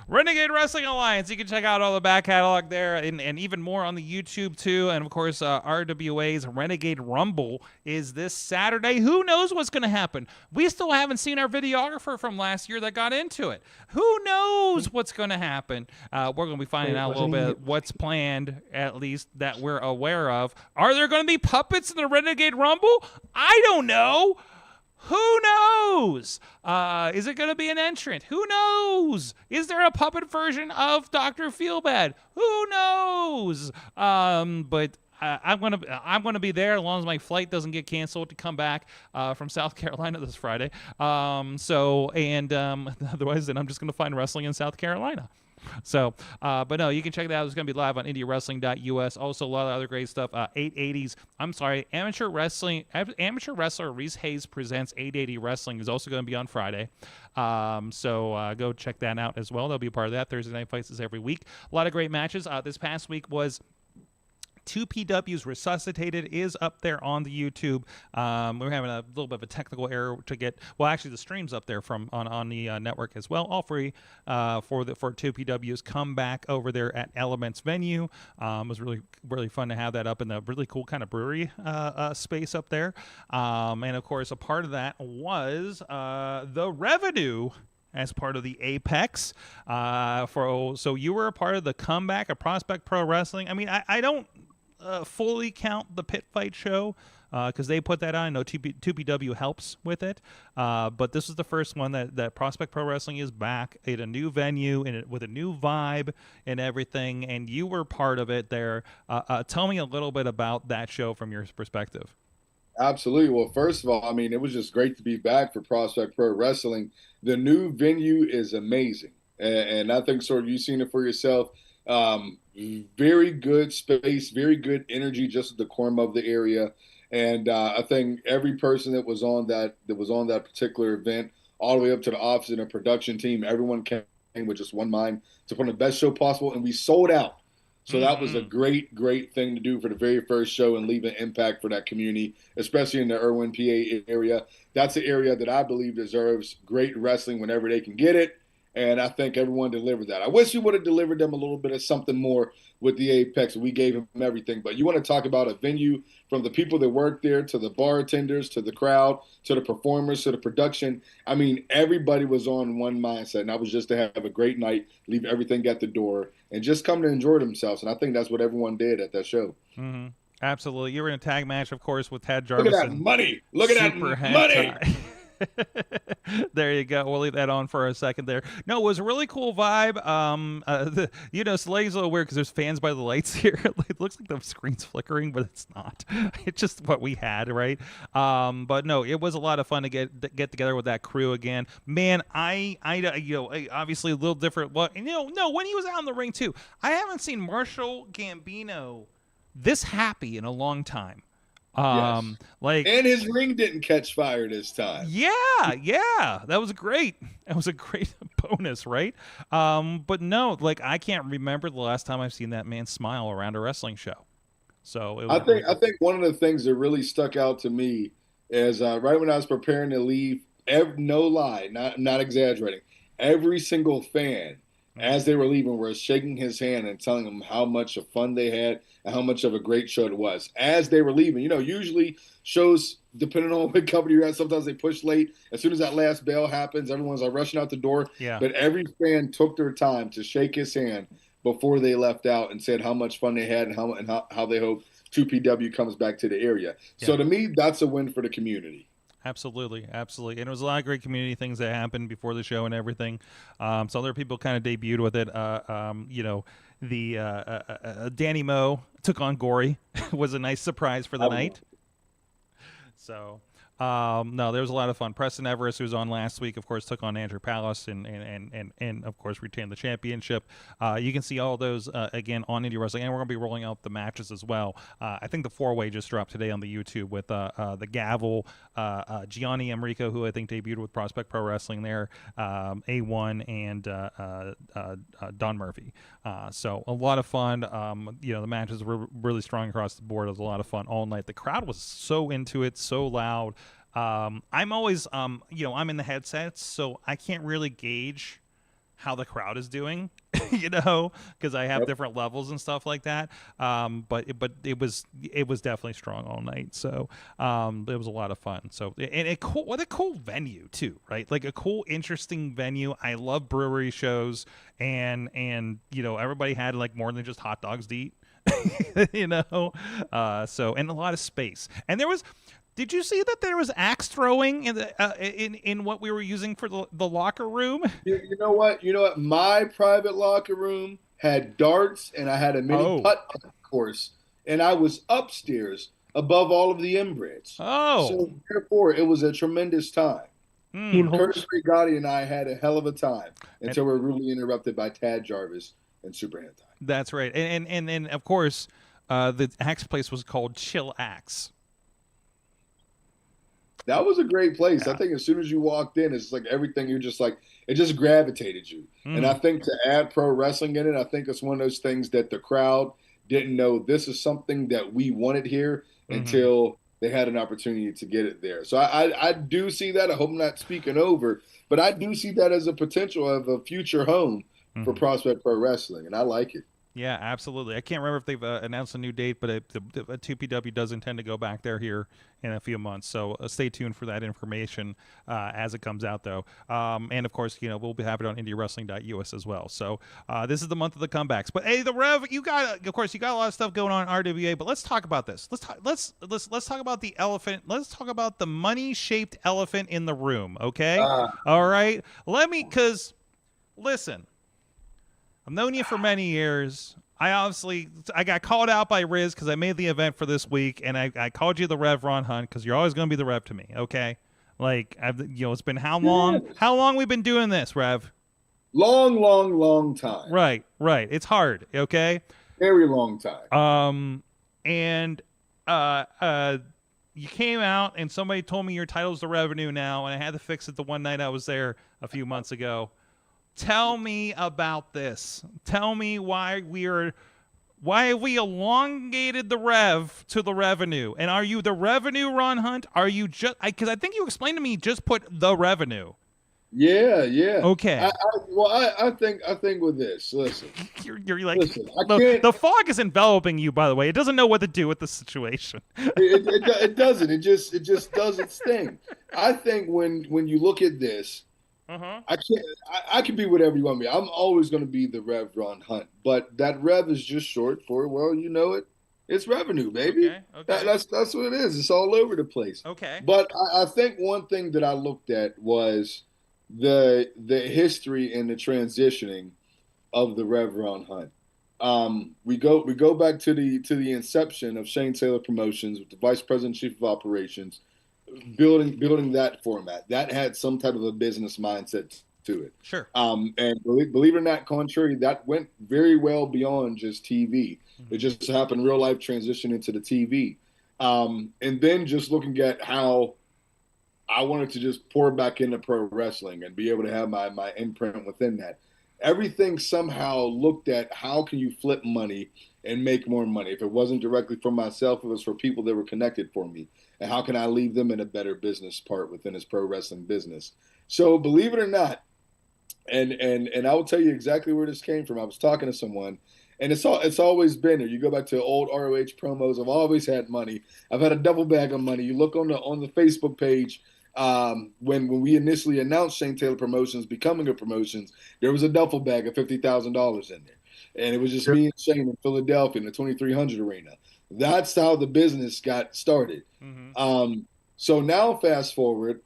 Renegade Wrestling Alliance. You can check out all the back catalog there and even more on the YouTube too. And of course, RWA's Renegade Rumble is this Saturday. Who knows what's going to happen? We still haven't seen our videographer from last year that got into it. Who knows what's going to happen? We're going to be finding out a little bit what's planned, at least that we're aware of. Are there going to be puppets in the Renegade Rumble? I don't know. Who knows? Is it going to be an entrant? Who knows? Is there a puppet version of Dr. Feelbad? Who knows? But I'm gonna be there as long as my flight doesn't get canceled to come back from South Carolina this Friday. Otherwise, then I'm just gonna find wrestling in South Carolina. So, but no, you can check that out. It's going to be live on IndyWrestling.us. Also, a lot of other great stuff. 880s. I'm sorry, amateur wrestler Reese Hayes presents 880 Wrestling is also going to be on Friday. So go check that out as well. They'll be a part of that. Thursday Night Fights is every week. A lot of great matches. This past week was 2PW's Resuscitated is up there on the YouTube. We're having a little bit of a technical error to get. Well, actually, the stream's up there from on the network as well, all free for 2PW's comeback over there at Elements Venue. It was really fun to have that up in the really cool kind of brewery space up there. And of course, a part of that was the revenue as part of the Apex. So you were a part of the comeback of Prospect Pro Wrestling. I mean, I don't fully count the Pit Fight show because they put that on. I know 2PW helps with it, but this is the first one that Prospect Pro Wrestling is back at a new venue and with a new vibe and everything, and you were part of it there. Tell me a little bit about that show from your perspective. Absolutely. Well, first of all, I mean, it was just great to be back for Prospect Pro Wrestling. The new venue is amazing, and I think sort of you've seen it for yourself. Very good space, very good energy, just at the corner of the area. And I think every person that was on that particular event, all the way up to the office and the production team, everyone came with just one mind to put on the best show possible, and we sold out. So that was a great thing to do for the very first show and leave an impact for that community, especially in the Irwin, PA area. That's an area that I believe deserves great wrestling whenever they can get it. And I think everyone delivered that. I wish we would have delivered them a little bit of something more with the Apex. We gave them everything. But you want to talk about a venue, from the people that work there to the bartenders to the crowd to the performers to the production. I mean, everybody was on one mindset. And that was just to have a great night, leave everything at the door, and just come to enjoy themselves. And I think that's what everyone did at that show. Mm-hmm. Absolutely. You were in a tag match, of course, with Tad Jarvis. Look at that money. Look at that money. There you go. We'll leave that on for a second there. No, it was a really cool vibe. Slay's a little weird because there's fans by the lights here. It looks like the screen's flickering, but it's not. It's just what we had, right? But no, it was a lot of fun to get together with that crew again. Man, I obviously a little different. When he was out in the ring too, I haven't seen Marshall Gambino this happy in a long time. Yes. And his ring didn't catch fire this time. Yeah, that was great. That was a great bonus, right? But no, I can't remember the last time I've seen that man smile around a wrestling show. So I think one of the things that really stuck out to me is right when I was preparing to leave. No lie, not exaggerating. Every single fan, as they were leaving, were shaking his hand and telling him how much of fun they had and how much of a great show it was. As they were leaving, usually shows, depending on what company you're at, sometimes they push late. As soon as that last bell happens, everyone's rushing out the door. Yeah. But every fan took their time to shake his hand before they left out and said how much fun they had and how they hope 2PW comes back to the area. Yeah. So to me, that's a win for the community. Absolutely. And it was a lot of great community things that happened before the show and everything. So other people kind of debuted with it. Danny Moe took on Gory. Was a nice surprise for the night. So no, there was a lot of fun. Preston Everest, who was on last week, of course, took on Andrew Palace and of course retained the championship. You can see all those again on Indie Wrestling, and we're going to be rolling out the matches as well. I think the 4-way just dropped today on the YouTube with the Gavel, Gianni Enrico, who I think debuted with Prospect Pro Wrestling there, A1, and Don Murphy. So a lot of fun. The matches were really strong across the board. It was a lot of fun all night. The crowd was so into it, so loud. I'm always, I'm in the headsets, so I can't really gauge how the crowd is doing, because I have different levels and stuff like that. But it was definitely strong all night. So it was a lot of fun. So what a cool venue too, right? Like a cool, interesting venue. I love brewery shows, and everybody had more than just hot dogs to eat, So and a lot of space, and there was. Did you see that there was axe throwing in what we were using for the locker room? You know what? My private locker room had darts, and I had a mini putt course and I was upstairs above all of the inbreds. Oh. So therefore, it was a tremendous time. Curtis Gotti and I had a hell of a time until we were really interrupted by Tad Jarvis and Super Hentai. That's right. And of course, the axe place was called Chill Axe. That was a great place. I think as soon as you walked in, it's like everything, you're just like, it just gravitated you. And I think to add pro wrestling in it, I think it's one of those things that the crowd didn't know this is something that we wanted here until they had an opportunity to get it there. So I do see that. I hope I'm not speaking over, but I do see that as a potential of a future home for Prospect Pro Wrestling, and I like it. Yeah, absolutely. I can't remember if they've announced a new date, but the 2PW does intend to go back there here in a few months. So stay tuned for that information as it comes out, though. And of course, we'll have it on IndyWrestling.us as well. So this is the month of the comebacks. But hey, the Rev, you got a lot of stuff going on in RWA. But let's talk about this. Let's talk about the elephant. Let's talk about the money-shaped elephant in the room. Okay. All right. Because listen. I've known you for many years. I got called out by Riz because I made the event for this week, and I called you the Rev Ron Hunt because you're always going to be the Rev to me, okay? Like, it's been how long? Yes. How long we've been doing this, Rev? Long time. Right. It's hard, okay? Very long time. And you came out, and somebody told me your title's the Revenue now, and I had to fix it the one night I was there a few months ago. Tell me about this. Tell me why have we elongated the Rev to the Revenue? And are you the Revenue, Ron Hunt? Are you just because I think you explained to me just put the Revenue. Yeah. Okay. I think with this, listen. You're like, listen, the fog is enveloping you. By the way, it doesn't know what to do with the situation. It doesn't. It just does its thing. I think when you look at this. I can be whatever you want me. I'm always going to be the Rev Ron Hunt, but that Rev is just short for, well, you know it. It's Revenue, baby. Okay. That's what it is. It's all over the place. Okay. But I think one thing that I looked at was the history and the transitioning of the Rev Ron Hunt. We go back to the inception of Shane Taylor Promotions with the Vice President Chief of Operations. Building that format that had some type of a business mindset to it. Sure. And believe it or not, contrary, that went very well beyond just TV. It just happened real life transition into the TV. And then just looking at how I wanted to just pour back into pro wrestling and be able to have my imprint within that. Everything somehow looked at how can you flip money and make more money. If it wasn't directly for myself, it was for people that were connected for me. And how can I leave them in a better business part within his pro wrestling business? So believe it or not, and I will tell you exactly where this came from. I was talking to someone, and it's always been there. You go back to old ROH promos. I've always had money. I've had a double bag of money. You look on the Facebook page. When we initially announced Shane Taylor Promotions becoming a promotions, there was a duffel bag of $50,000 in there. And it was just me and Shane in Philadelphia in the 2300 arena. That's how the business got started. So now fast forward,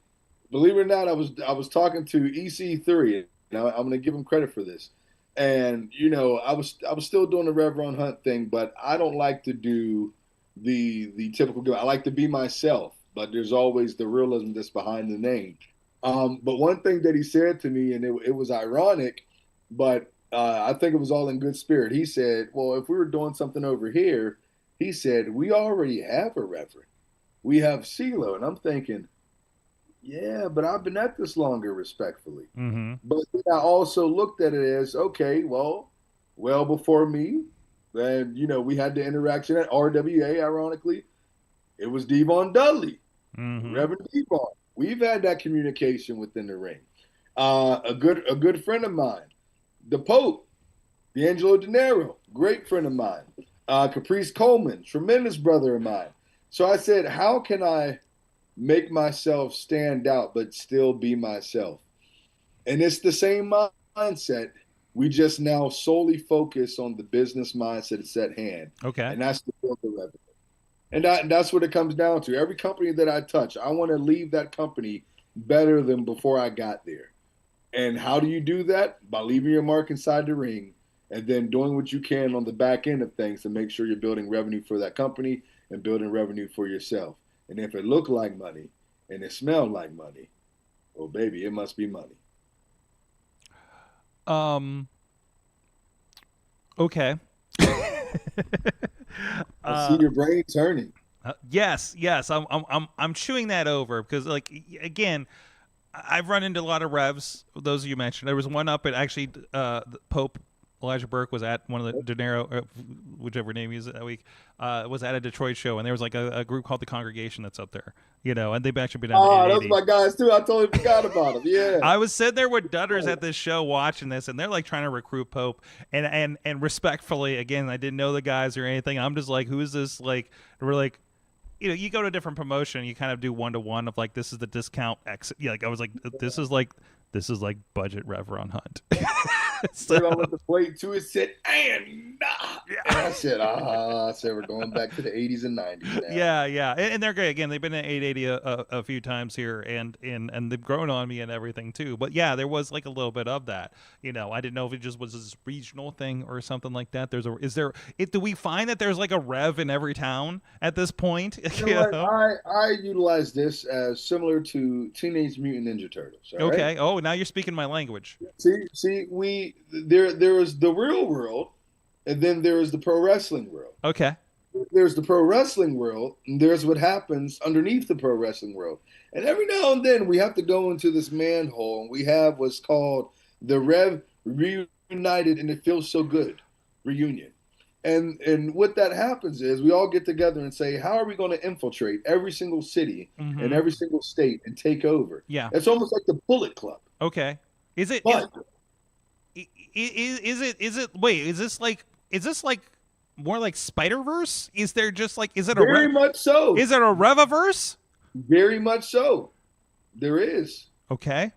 believe it or not, I was talking to EC3. Now I'm going to give him credit for this. And, I was still doing the Rev Ron Hunt thing, but I don't like to do the typical, I like to be myself. But there's always the realism that's behind the name. But one thing that he said to me, and it was ironic, but I think it was all in good spirit. He said, well, if we were doing something over here, he said, we already have a reverend. We have CeeLo. And I'm thinking, yeah, but I've been at this longer, respectfully. But I also looked at it as, okay, well before me, then, we had the interaction at RWA, ironically. It was Devon Dudley. Reverend Devon. We've had that communication within the ring. A good friend of mine, the Pope, D'Angelo De Niro, great friend of mine. Caprice Coleman, tremendous brother of mine. So I said, how can I make myself stand out but still be myself? And it's the same mindset. We just now solely focus on the business mindset that's at hand. Okay. And that's to build the revenue. And that's what it comes down to. Every company that I touch, I want to leave that company better than before I got there. And how do you do that? By leaving your mark inside the ring and then doing what you can on the back end of things to make sure you're building revenue for that company and building revenue for yourself. And if it looked like money and it smelled like money, well, baby, it must be money. Okay. I see your brain turning. Yes. I'm chewing that over because, like, again, I've run into a lot of revs. Those you mentioned, there was one up at actually Pope Elijah Burke was at one of the De Niro, whichever name he used that week, was at a Detroit show, and there was like a group called the Congregation that's up there, and they've actually been down to 880. Those are my guys too. I totally forgot about them. Yeah, I was sitting there with Dudders at this show watching this, and they're like trying to recruit Pope, and respectfully, again, I didn't know the guys or anything. I'm just like, who is this? Like, we're like, you go to a different promotion, you kind of do 1-to-1 of like, this is the discount exit. Yeah, like I was like, this is like budget Rev Ron Hunt. So I went to plate to it, said, and I said, we're going back to the 80s and 90s now. Yeah. And they're great. Again, they've been at 880 a few times here, and they've grown on me and everything too. But yeah, there was like a little bit of that. I didn't know if it just was this regional thing or something like that. Do we find that there's like a Rev in every town at this point? I utilize this as similar to Teenage Mutant Ninja Turtles. Okay. Right? Oh, now you're speaking my language. See, there is the real world, and then there is the pro wrestling world. Okay. There's the pro wrestling world, and there's what happens underneath the pro wrestling world. And every now and then we have to go into this manhole, and we have what's called the Rev Reunited, and it feels so good reunion. And what that happens is we all get together and say, how are we going to infiltrate every single city and every single state and take over? Yeah. It's almost like the Bullet Club. Okay. Is this like more like Spider-Verse? Is there just like, is it very much so? Is it a Reviverse? Very much so. There is. Okay.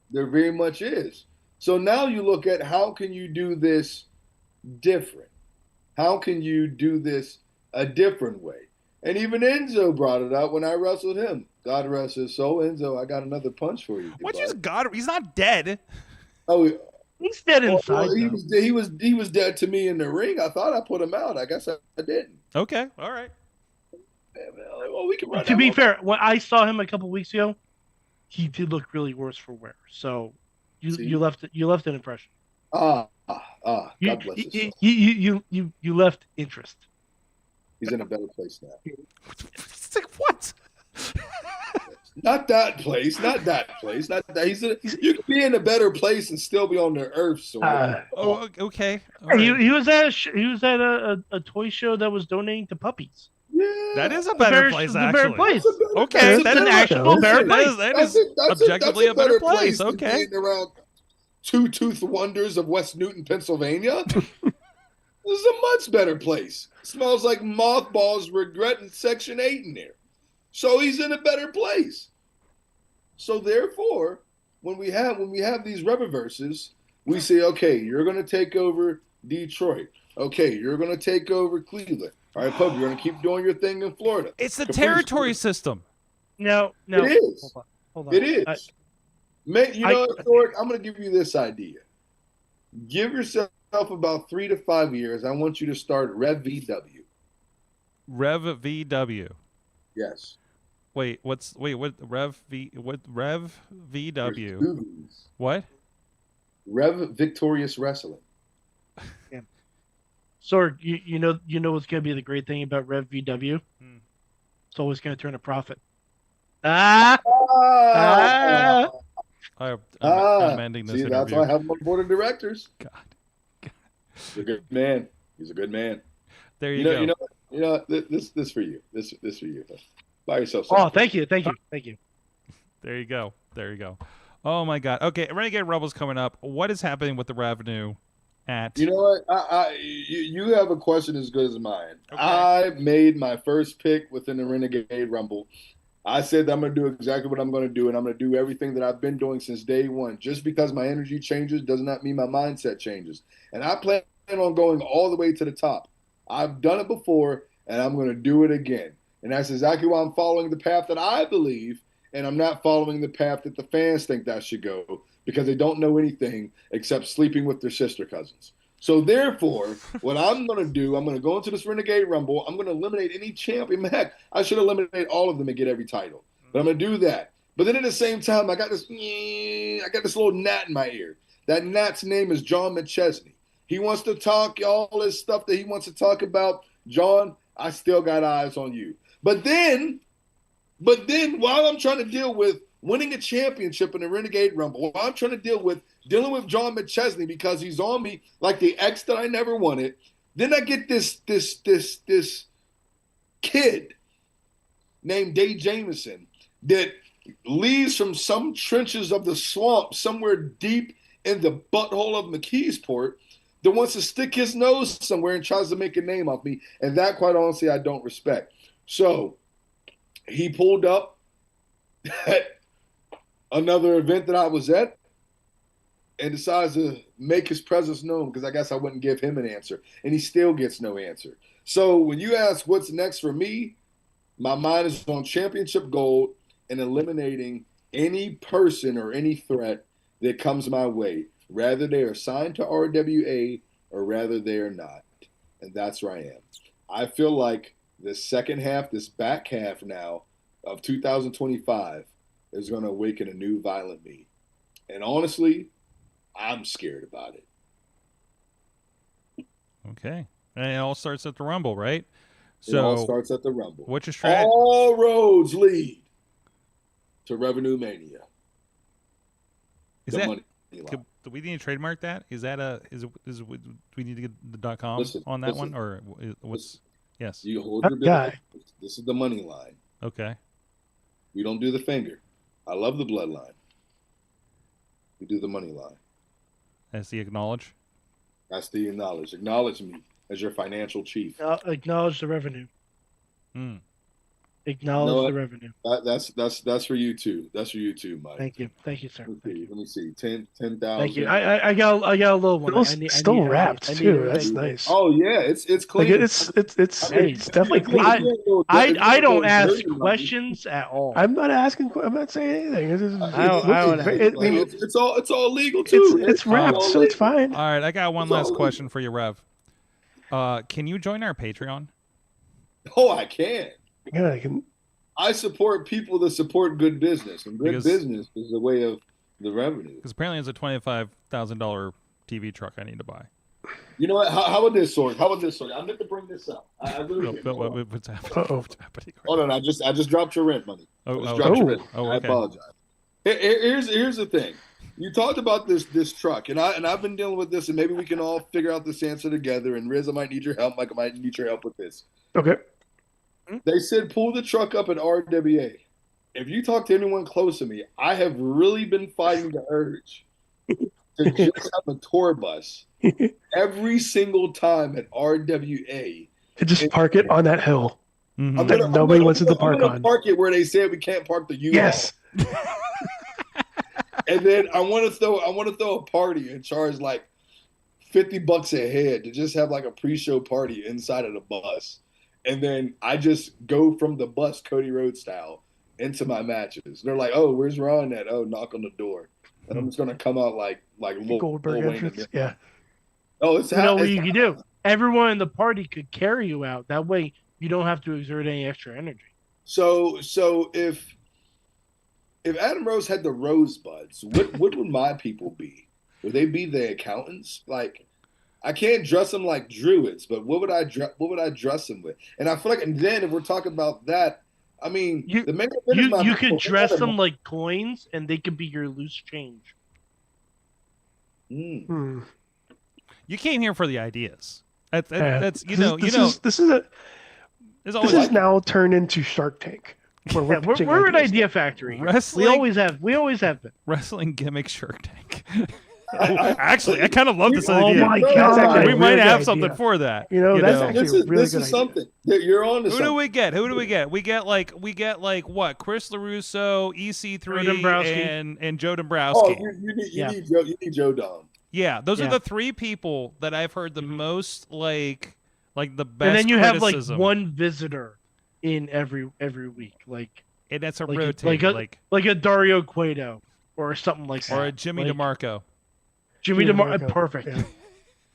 There very much is. So now you look at how can you do this different? How can you do this a different way? And even Enzo brought it up when I wrestled him. God rest his soul. Enzo, I got another punch for you. What you God? He's not dead. Oh, he's dead inside. Well, he was dead to me in the ring. I thought I put him out. I guess I didn't. Okay, all right. Well, we can run. To be fair, when I saw him a couple weeks ago, he did look really worse for wear. So you left an impression. God bless his soul. You left interest. He's in a better place now. It's like, what? Not that place. Not that. You can be in a better place and still be on the earth. So. Okay. Right. He was at a toy show that was donating to puppies. Yeah, that is a better place. Actually, better place. Okay, that's an actual better place. That is objectively a better place. Okay. Around Two Tooth Wonders of West Newton, Pennsylvania. This is a much better place. Smells like mothballs, regret, and Section 8 in there. So he's in a better place. So therefore, when we have these Reviverses, we say, okay, you're going to take over Detroit. Okay, you're going to take over Cleveland. All right, Pope, you're going to keep doing your thing in Florida. It's the territory system. No. It is. Hold on. It is. Thor, I'm going to give you this idea. Give yourself about 3 to 5 years. I want you to start Rev VW. Rev VW. Yes. What Rev VW? What? Rev Victorious Wrestling. Yeah. Sorg, you know what's going to be the great thing about Rev VW? It's always going to turn a profit. I'm ending this interview. That's why I have him on board of directors. God. He's a good man. He's a good man. There you go. You know, this for you. This for you. Buy yourself something. Oh, thank you. There you go. Oh my God. Okay, Renegade Rebels coming up. What is happening with the revenue at? You know what? You have a question as good as mine. Okay. I made my first pick within the Renegade Rumble. I said that I'm going to do exactly what I'm going to do, and I'm going to do everything that I've been doing since day one. Just because my energy changes does not mean my mindset changes. And I plan on going all the way to the top. I've done it before, and I'm going to do it again. And that's exactly why I'm following the path that I believe, and I'm not following the path that the fans think that I should go, because they don't know anything except sleeping with their sister cousins. So therefore, what I'm going to do, I'm going to go into this Renegade Rumble. I'm going to eliminate any champion. Heck, I should eliminate all of them and get every title. But I'm going to do that. But then at the same time, I got this little gnat in my ear. That gnat's name is John McChesney. He wants to talk all this stuff that he wants to talk about. John, I still got eyes on you. But then while I'm trying to deal with winning a championship in the Renegade Rumble, while I'm trying to dealing with John McChesney because he's on me like the ex that I never wanted, then I get this kid named Dave Jameson that leaves from some trenches of the swamp somewhere deep in the butthole of McKeesport that wants to stick his nose somewhere and tries to make a name off me. And that, quite honestly, I don't respect. So he pulled up at another event that I was at and decides to make his presence known because I guess I wouldn't give him an answer. And he still gets no answer. So when you ask what's next for me, my mind is on championship gold and eliminating any person or any threat that comes my way. Rather they are signed to RWA or rather they are not. And that's where I am. I feel like this second half, this back half now of 2025 is going to awaken a new violent me. And honestly, I'm scared about it. Okay. And it all starts at the Rumble, right? It all starts at the Rumble. What's your strategy? All roads lead to Revenue Mania. Do we need to trademark that? Is that do we need to get the .com on that one, or what's? Yes. You hold your guy. This is the money line. Okay. We don't do the finger. I love the bloodline. We do the money line. That's the acknowledge. That's the acknowledge. Acknowledge me as your financial chief. Acknowledge the revenue. Mm. Acknowledge the revenue. That's for you too. That's for you too, Mike. Thank you, sir. Let me see. 10,000. Thank you. I got a little one. Still wrapped too. That's nice. Oh yeah, it's clean. Like it's definitely clean. I don't ask questions at all. I'm not asking. I'm not saying anything. It's all legal too. It's wrapped, so it's fine. All right, I got one last question for you, Rev. Can you join our Patreon? Oh, I can. Yeah, I can. I support people that support good business, and business is the way of the revenue. Because apparently, it's a $25,000 TV truck I need to buy. You know what? How about this, Sorg? I meant to bring this up. I really what's happening? What's happening? Hold on, I just dropped your rent money. Okay. I apologize. Here's the thing. You talked about this truck, and I've been dealing with this, and maybe we can all figure out this answer together. And Riz, I might need your help. Mike, I might need your help with this. Okay. They said pull the truck up at RWA. If you talk to anyone close to me, I have really been fighting the urge to just have a tour bus every single time at RWA. To just park it on that hill. Mm-hmm. That nobody wants to park on. Park it where they said we can't park the U-Haul. Yes. And then I want to throw a party and charge like $50 a head to just have like a pre-show party inside of the bus. And then I just go from the bus, Cody Rhodes style, into my matches. They're like, "Oh, where's Ron at?" "Oh, knock on the door." And I'm just gonna come out like Goldberg entrance. Yeah. Oh, it's what you can do. Everyone in the party could carry you out. That way, you don't have to exert any extra energy. So if Adam Rose had the Rosebuds, what would my people be? Would they be the accountants? Like, I can't dress them like druids, but what would I dress them with? And I feel like, and then if we're talking about that, I mean, you could dress them like coins, and they could be your loose change. Mm. You came here for the ideas. That's This is now turned into Shark Tank. We're an idea factory. Wrestling, we always have been. Wrestling gimmick Shark Tank. Actually, I kind of love this idea. Oh my God! We might have something for that. That's actually a really this good is something that you're on to. Who do we get? We get like what? Chris LaRusso, EC3, and Joe Dombrowski. Oh, you need Joe Dom. Yeah, those are the three people that I've heard the most like the best. And then you have criticism. like one visitor in every week, and that's a like rotating, like a Dario Cueto or something like that, or a Jimmy DeMarco. Jimmy DeMarco, perfect.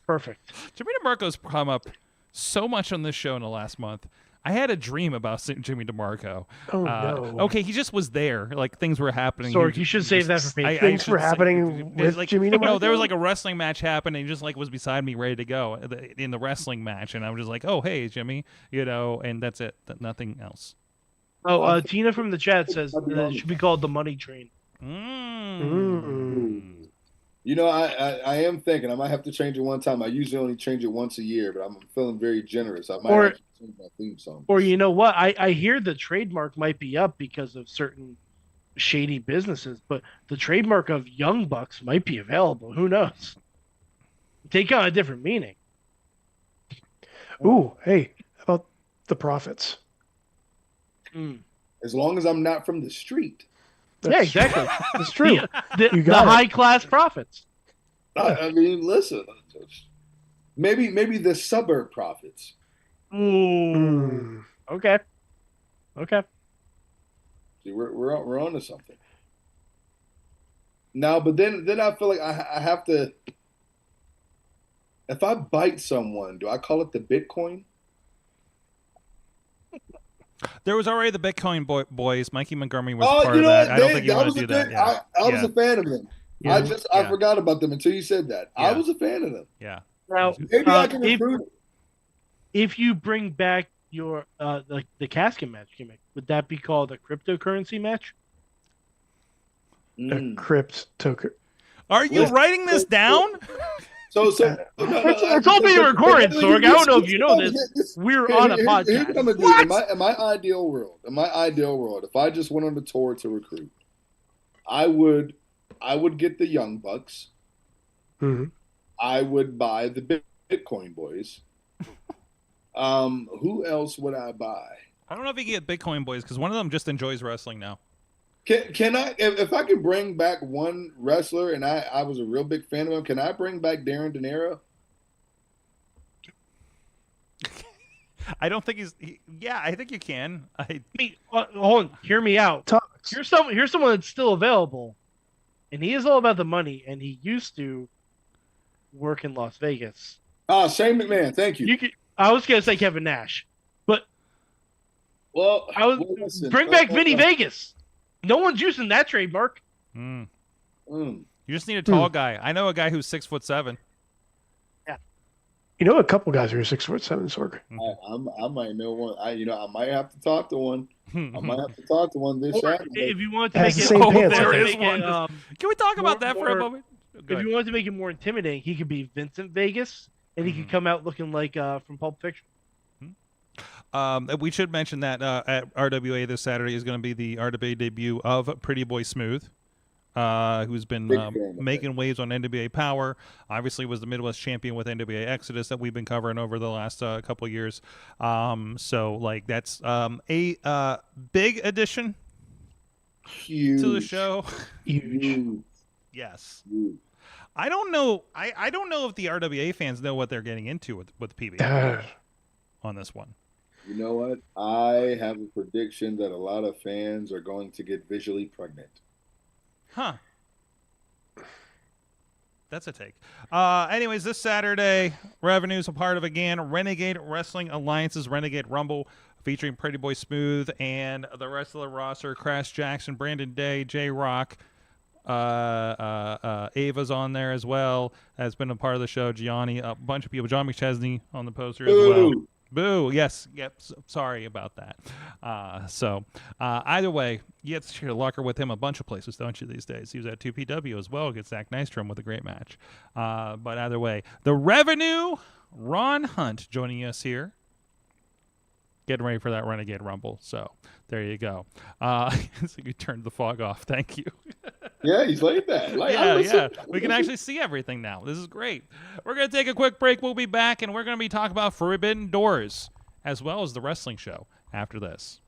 Perfect. Jimmy DeMarco's come up so much on this show in the last month. I had a dream about Jimmy DeMarco. Oh, no. Okay, he just was there. Like things were happening. Sorg, you should save that for me. Things were happening with Jimmy DeMarco? No, there was like a wrestling match happening. And he just like was beside me, ready to go in the wrestling match, and I was just like, "Oh, hey, Jimmy," and that's it. Nothing else. Oh, Tina from the chat says it should be called the Money Train. You know, I am thinking I might have to change it one time. I usually only change it once a year, but I'm feeling very generous. I might have to change my theme song. Or you know what? I hear the trademark might be up because of certain shady businesses, but the trademark of Young Bucks might be available. Who knows? Take on a different meaning. Ooh, hey, how about the Profits? As long as I'm not from the street. Yeah, exactly. That's true. The high class profits. I mean, listen. Maybe the suburb profits. Ooh. Okay. See, we're on to something. Now, but then I feel like I have to. If I bite someone, do I call it the Bitcoin? There was already the Bitcoin boys. Mikey Montgomery was part of that. I don't think you want to do that. Yeah. I was a fan of them. Yeah. I forgot about them until you said that. Yeah. I was a fan of them. Yeah. Now, Maybe I can improve it. if you bring back your the casket match gimmick, would that be called a cryptocurrency match? A crypto. Are you writing this down? So It's all being recorded, Sorg. I don't know if you know this. We're on a podcast. Here's what I'm gonna do. In my ideal world, if I just went on the tour to recruit, I would get the Young Bucks. Mm-hmm. I would buy the Bitcoin boys. Who else would I buy? I don't know if you can get Bitcoin boys because one of them just enjoys wrestling now. Can I, if I can bring back one wrestler, and I was a real big fan of him, can I bring back Darren De Niro? I don't think yeah, I think you can. Hold on, hear me out. Here's someone that's still available, and he is all about the money, and he used to work in Las Vegas. Shane McMahon, thank you. I was gonna say Kevin Nash, but listen, bring back Vinny Vegas. No one's using that trademark. You just need a tall guy. I know a guy who's 6'7". Yeah. You know a couple guys who are 6'7", Sorg. I might know one. I might have to talk to one. I might have to talk to one this Saturday. If you want to Has make the it, same pants, there I is think. one. Can we talk about that for a moment? If you want to make it more intimidating, he could be Vincent Vegas, and he could come out looking like from Pulp Fiction. We should mention that at RWA this Saturday is going to be the RWA debut of Pretty Boy Smooth, who's been making waves on NWA Power. Obviously was the Midwest champion with NWA Exodus that we've been covering over the last couple of years. So like that's a big addition to the show. Huge. Yes. I don't know. I don't know if the RWA fans know what they're getting into with PB on this one. You know what? I have a prediction that a lot of fans are going to get visually pregnant. Huh. That's a take. Anyways, this Saturday, Revenue's a part of, again, Renegade Wrestling Alliance's Renegade Rumble, featuring Pretty Boy Smooth and the rest of the roster, Crash Jackson, Brandon Day, J-Rock, Ava's on there as well, has been a part of the show, Gianni, a bunch of people, John McChesney on the poster as well. Boo! Yes, yep. Sorry about that. Either way, you get to share locker with him a bunch of places, don't you? These days, he was at 2PW as well against Zach Nystrom with a great match. But either way, the Revenue, Ron Hunt joining us here, getting ready for that Renegade Rumble. So there you go. So you turned the fog off. Thank you. Yeah, he's like that. Yeah. We can actually see everything now. This is great. We're going to take a quick break. We'll be back, and we're going to be talking about Forbidden Doors, as well as the wrestling show after this.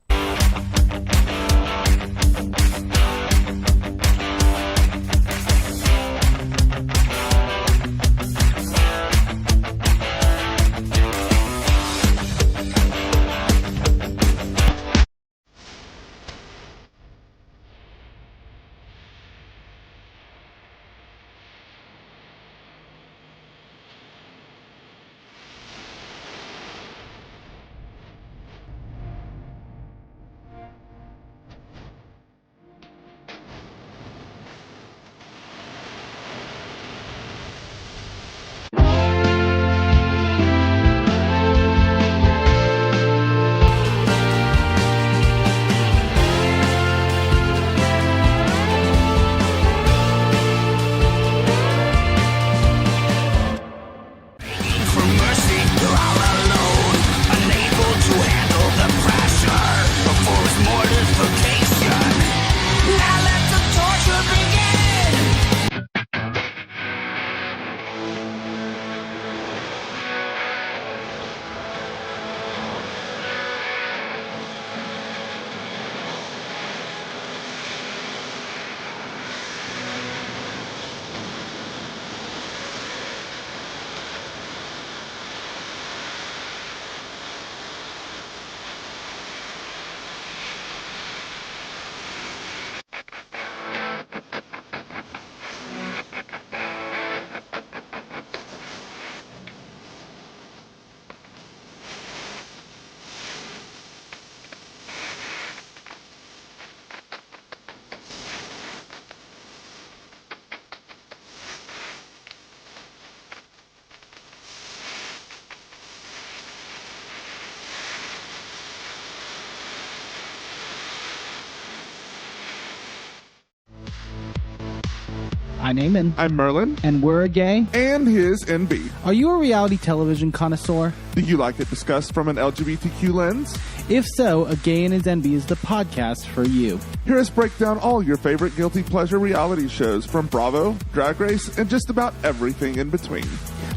I'm Eamon. I'm Merlin. And we're a gay. And his NB. Are you a reality television connoisseur? Do you like it discussed from an LGBTQ lens? If so, A Gay and His NB is the podcast for you. Hear us break down all your favorite guilty pleasure reality shows from Bravo, Drag Race, and just about everything in between.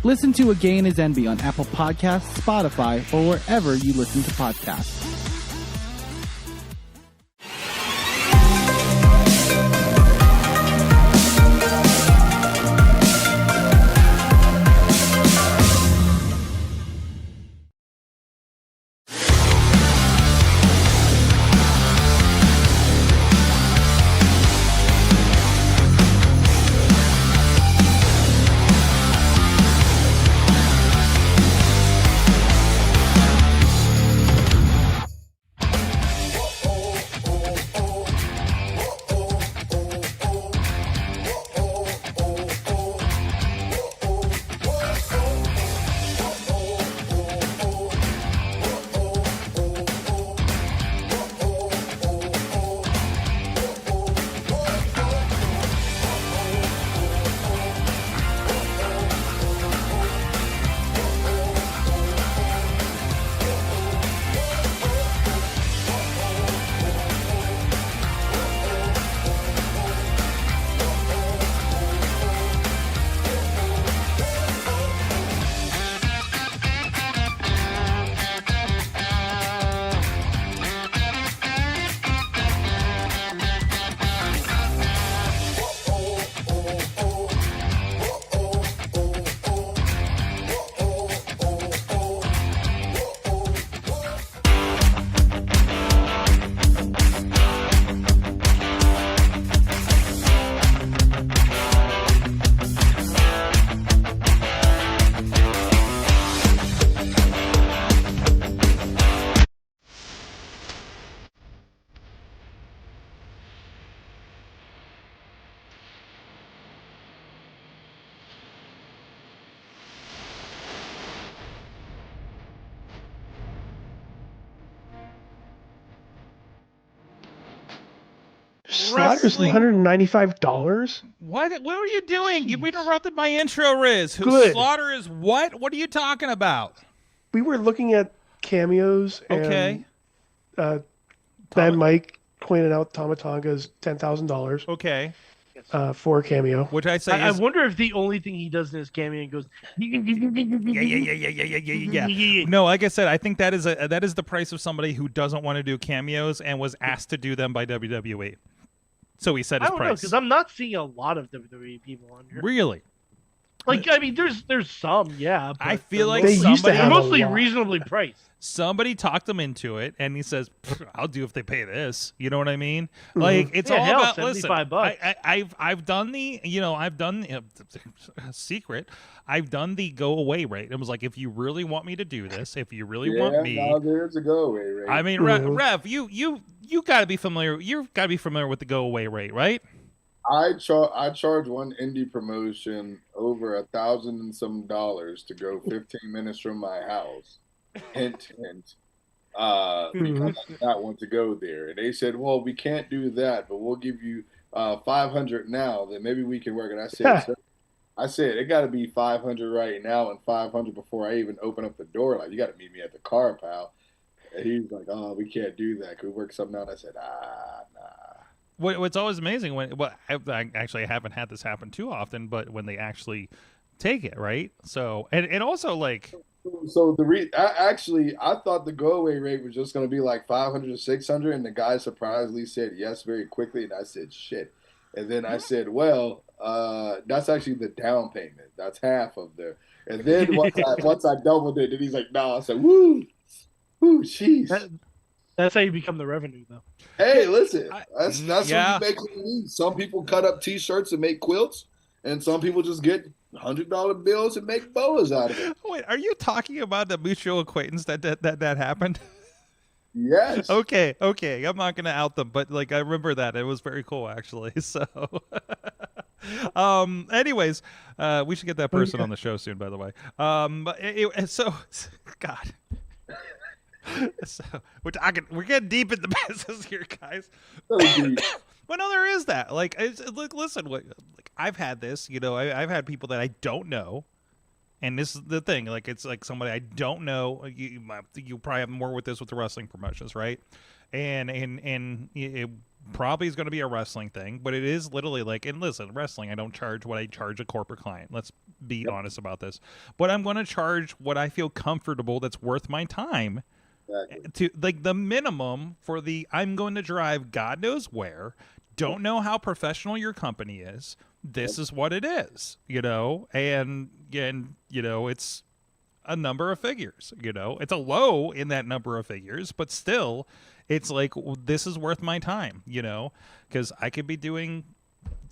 Listen to A Gay and His NB on Apple Podcasts, Spotify, or wherever you listen to podcasts. Slaughter's $195. What were you doing? You interrupted my intro, Riz. Good. Slaughter is what? What are you talking about? We were looking at cameos, and Okay. Ben Mike pointed out Tomatonga's $10,000 Okay. for a cameo. Which I say I is wonder if the only thing he does in his cameo goes. yeah. No, like I said, I think that is the price of somebody who doesn't want to do cameos and was asked to do them by WWE. So he said I his don't know, price. because I'm not seeing a lot of WWE people on here. Really? Like, I mean, there's some, yeah. I but feel like They used to somebody have they're a mostly lot. reasonably priced. somebody talked him into it, and he says, "I'll do if they pay this." You know what I mean? Like it's Yeah, all hell, about. Listen, $75. I've done the secret. I've done the go away rate. It was like, if you really want me to do this, if you really want me, now there's a go away rate. I mean, Rev, you got to be familiar. You've got to be familiar with the go away rate, right? I charge one indie promotion over $1,000 and some to go 15 minutes from my house. Hint, hint. Because I did not want to go there, and they said, "Well, we can't do that, but we'll give you 500 now. Then maybe we can work." And I said, "Sir," I said, "It got to be 500 right now and 500 before I even open up the door. Like, you got to meet me at the car, pal." And he was like, "Oh, we can't do that. Could we work something out?" I said, nah." What's always amazing I actually haven't had this happen too often, but when they actually take it, right? So and also like. So I thought the go away rate was just going to be like 500 or 600, and the guy surprisingly said yes very quickly, and I said shit, and then I said, well, that's actually the down payment. That's half of the, and then once I doubled it, then he's like, no, I said, woo, jeez. That's how you become the revenue, though. Hey, listen, that's yeah. what you make what you need. Some people cut up T-shirts and make quilts, and some people just get $100 bills and make boas out of it. Wait, are you talking about the mutual acquaintance that happened? Yes. Okay. I'm not gonna out them, but like I remember that it was very cool actually. So, anyways, we should get that person on the show soon. By the way, so God. So we're getting deep in the business here, guys. So deep. But no, there is that. Like, listen, like I've had this. I've had people that I don't know. And this is the thing, like it's like somebody I don't know. You probably have more with this with the wrestling promotions, right? And it probably is going to be a wrestling thing, but it is literally like, and listen, wrestling, I don't charge what I charge a corporate client. Let's be honest about this. But I'm going to charge what I feel comfortable that's worth my time. To like the minimum for the I'm going to drive God knows where. Don't know how professional your company is. This is what it is, and it's a number of figures, it's a low in that number of figures, but still it's like, this is worth my time, because I could be doing,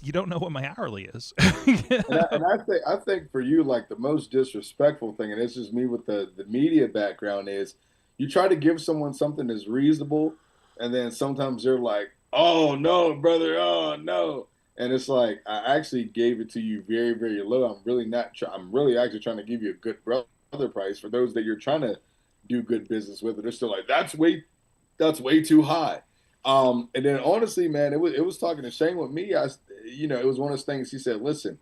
you don't know what my hourly is. I think for you, like the most disrespectful thing, and this is me with the media background, is you try to give someone something that's reasonable, and then sometimes they're like, oh no, brother, oh no. And it's like, I actually gave it to you very, very low. I'm really actually trying to give you a good brother price for those that you're trying to do good business with. And they're still like, that's way too high. And then honestly, man, it was talking to Shane with me. It was one of those things. He said, listen,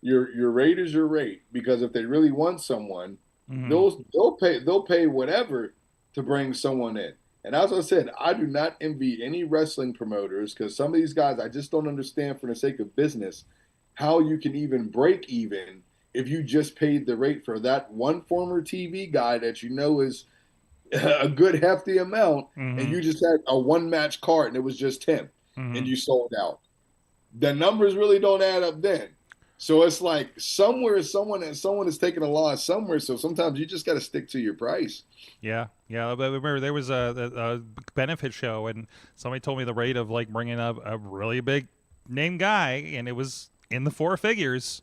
your rate is your rate, because if they really want someone, they'll pay whatever to bring someone in. And as I said, I do not envy any wrestling promoters, because some of these guys, I just don't understand, for the sake of business, how you can even break even if you just paid the rate for that one former TV guy that is a good hefty amount, and you just had a one-match card and it was just him, and you sold out. The numbers really don't add up then. So it's like somewhere someone is taking a loss somewhere. So sometimes you just got to stick to your price. Yeah. But remember, there was a benefit show, and somebody told me the rate of like bringing up a really big name guy, and it was in the four figures.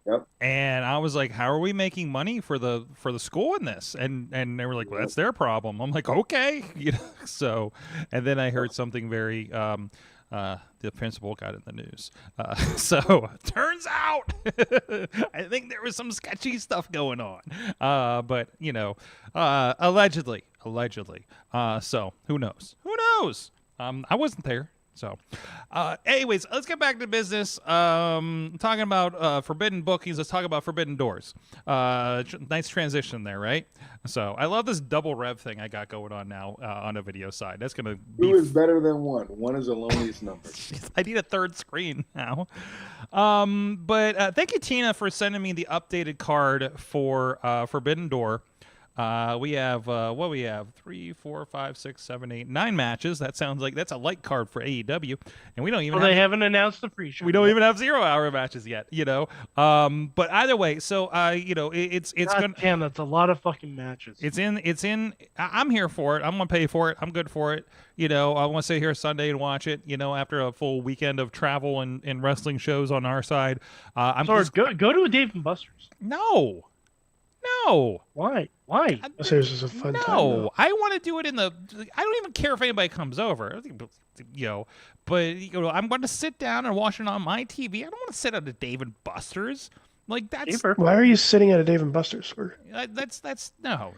Yep. And I was like, how are we making money for the school in this? And they were like, well, that's their problem. I'm like, okay, So, and then I heard something very. The principal got in the news. So turns out, I think there was some sketchy stuff going on. But allegedly. So who knows? I wasn't there. So, anyways, let's get back to business. Talking about forbidden bookings, let's talk about forbidden doors. Nice transition there, right? So, I love this double rev thing I got going on now on the video side. That's going to be... Two is better than one. One is the loneliest number. I need a third screen now. But thank you, Tina, for sending me the updated card for Forbidden Door. We have 3, 4, 5, 6, 7, 8, 9 matches. That sounds like that's a light card for AEW, and we don't even. They haven't announced the pre-show. We don't even have 0-hour matches yet. But either way, so it's gonna. Damn, that's a lot of fucking matches. It's in. I'm here for it. I'm gonna pay for it. I'm good for it. I want to sit here Sunday and watch it. After a full weekend of travel and wrestling shows on our side. Go to a Dave and Buster's. No. Why? This is a fun time. No, I want to do it in the. I don't even care if anybody comes over. But I'm going to sit down and watch it on my TV. I don't want to sit at a Dave and Buster's. Like that's. Why are you sitting at a Dave and Buster's? That's no.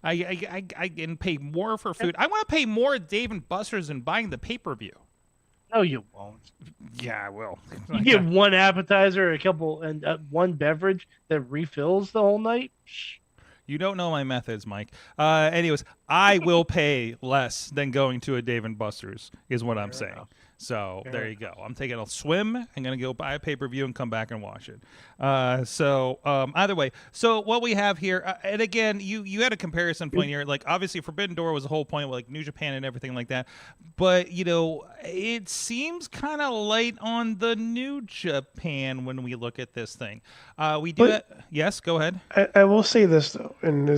I can pay more for food. I want to pay more at Dave and Buster's than buying the pay-per-view. No, you won't. Yeah, I will. You get one appetizer, a couple, and one beverage that refills the whole night. You don't know my methods, Mike. Anyways, I will pay less than going to a Dave and Buster's, is what I'm saying. Enough. So there you go. I'm taking a swim. I'm going to go buy a pay-per-view and come back and watch it. Either way, so what we have here, and again, you had a comparison point here. Like, obviously, Forbidden Door was the whole point with like New Japan and everything like that. But, it seems kind of light on the New Japan when we look at this thing. Yes, go ahead. I will say this, though, and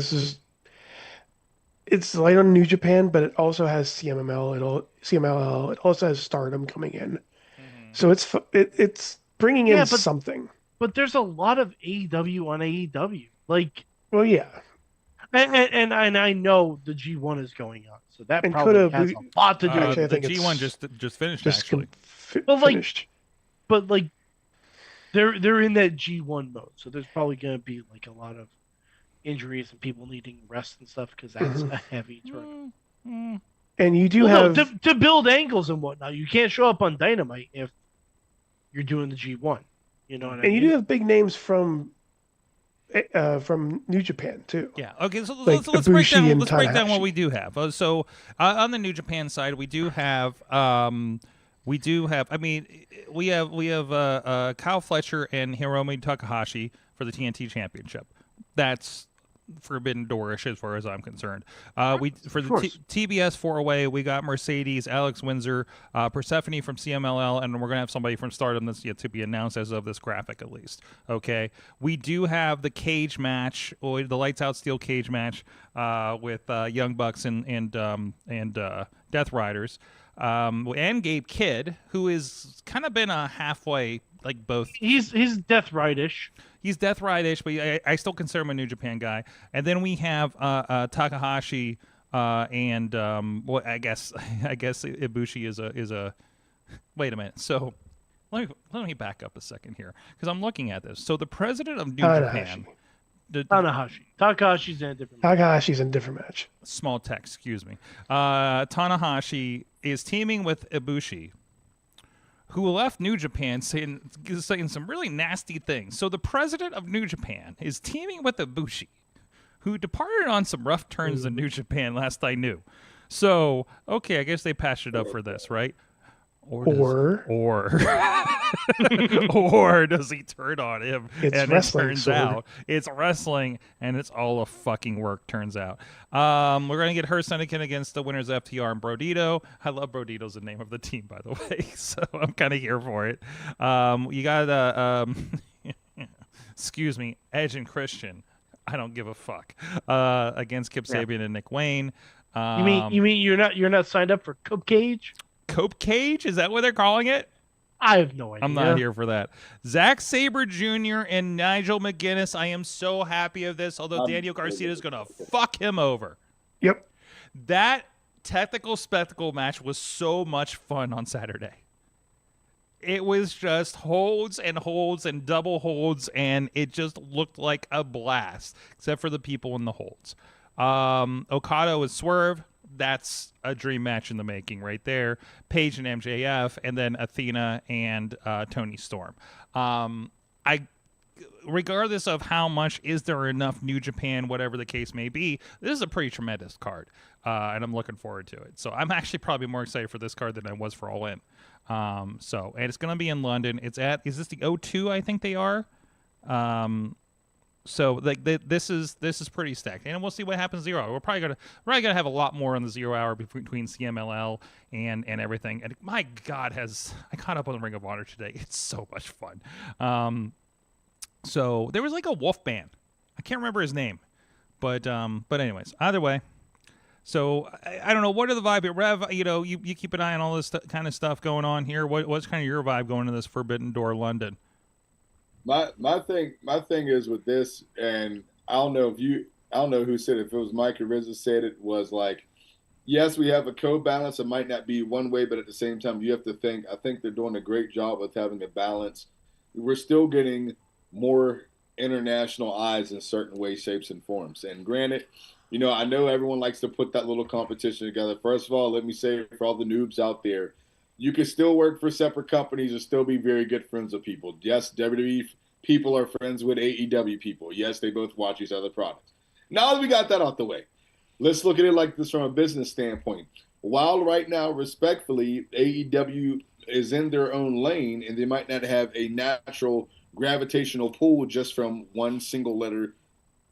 it's light on New Japan, but it also has CMLL. It also has Stardom coming in, so it's bringing in something. But there's a lot of AEW on AEW. Like, well, yeah, and I know the G1 is going on, so that probably has a lot to do. Actually, I think the G1 just finished. Actually, finished. But they're in that G1 mode, so there's probably going to be like a lot of injuries and people needing rest and stuff because that's a heavy tournament. And you do have to build angles and whatnot. You can't show up on Dynamite if you're doing the G1. You know what I And mean? you do have big names from New Japan too. Yeah. Okay. So Like let's break Ibushi down. and Let's break down what Tanahashi. we do have. On the New Japan side, we do have. I mean, we have Kyle Fletcher and Hiromu Takahashi for the TNT Championship. That's Forbidden Door-ish as far as I'm concerned. We for the TBS 4-way, we got Mercedes, Alex Windsor, Persephone from CMLL, and we're gonna have somebody from Stardom that's yet to be announced as of this graphic at least. Okay, we do have the cage match, or the lights out steel cage match with Young Bucks and Death Riders. And Gabe Kidd, who is kind of been a halfway, like both. He's Death Ride-ish. He's Death Ride-ish, but I still consider him a New Japan guy. And then we have Takahashi and well, I guess Ibushi is a. Wait a minute. So let me back up a second here because I'm looking at this. So the president of New Japan. Takahashi's in a different match. Takahashi's in a different match. Small text, excuse me. Tanahashi is teaming with Ibushi, who left New Japan saying some really nasty things. So the president of New Japan is teaming with Ibushi, who departed on some rough turns in New Japan last I knew. So, okay, I guess they patched it up for this, right? Or does he turn on him? It's and wrestling, it turns sword. out it's wrestling, and it's all a fucking work. Turns out, we're gonna get her Senecan against the winners FTR and Brodito. I love Brodito's the name of the team, by the way, so I'm kind of here for it. You got excuse me, Edge and Christian. I don't give a fuck. Against Kip Sabian and Nick Wayne. You mean you're not signed up for Cope Cage? Cope Cage? Is that what they're calling it? I have no idea. I'm not here for that. Zack Sabre Jr. and Nigel McGuinness. I am so happy of this, although Daniel Garcia is going to fuck him over. Yep. That technical spectacle match was so much fun on Saturday. It was just holds and holds and double holds, and it just looked like a blast, except for the people in the holds. Okada with Swerve. That's a dream match in the making right there. Paige and MJF, and then Athena and Toni Storm. Regardless of how much is there enough New Japan, whatever the case may be, this is a pretty tremendous card, and I'm looking forward to it. So I'm actually probably more excited for this card than I was for All In. And it's going to be in London. Is this the O2? I think they are. So like this is pretty stacked, and we'll see what happens 0 hour. We're probably gonna have a lot more on the 0 hour between CMLL and everything. And my God, I caught up on the Ring of Honor today. It's so much fun. So there was like a wolf band. I can't remember his name, but anyways, either way. So I don't know, what are the vibe here, Rev? You keep an eye on all this kind of stuff going on here. What's kind of your vibe going to this Forbidden Door London? My thing is with this, and I don't know who said it. If it was Mike or Rizzo said it, was like, yes, we have a co-balance. It might not be one way, but at the same time, you have to think. I think they're doing a great job with having a balance. We're still getting more international eyes in certain ways, shapes, and forms. And granted, I know everyone likes to put that little competition together. First of all, let me say for all the noobs out there, you can still work for separate companies and still be very good friends with people. Yes, WWE people are friends with AEW people. Yes, they both watch each other's products. Now that we got that out the way, let's look at it like this from a business standpoint. While right now, respectfully, AEW is in their own lane and they might not have a natural gravitational pull just from one single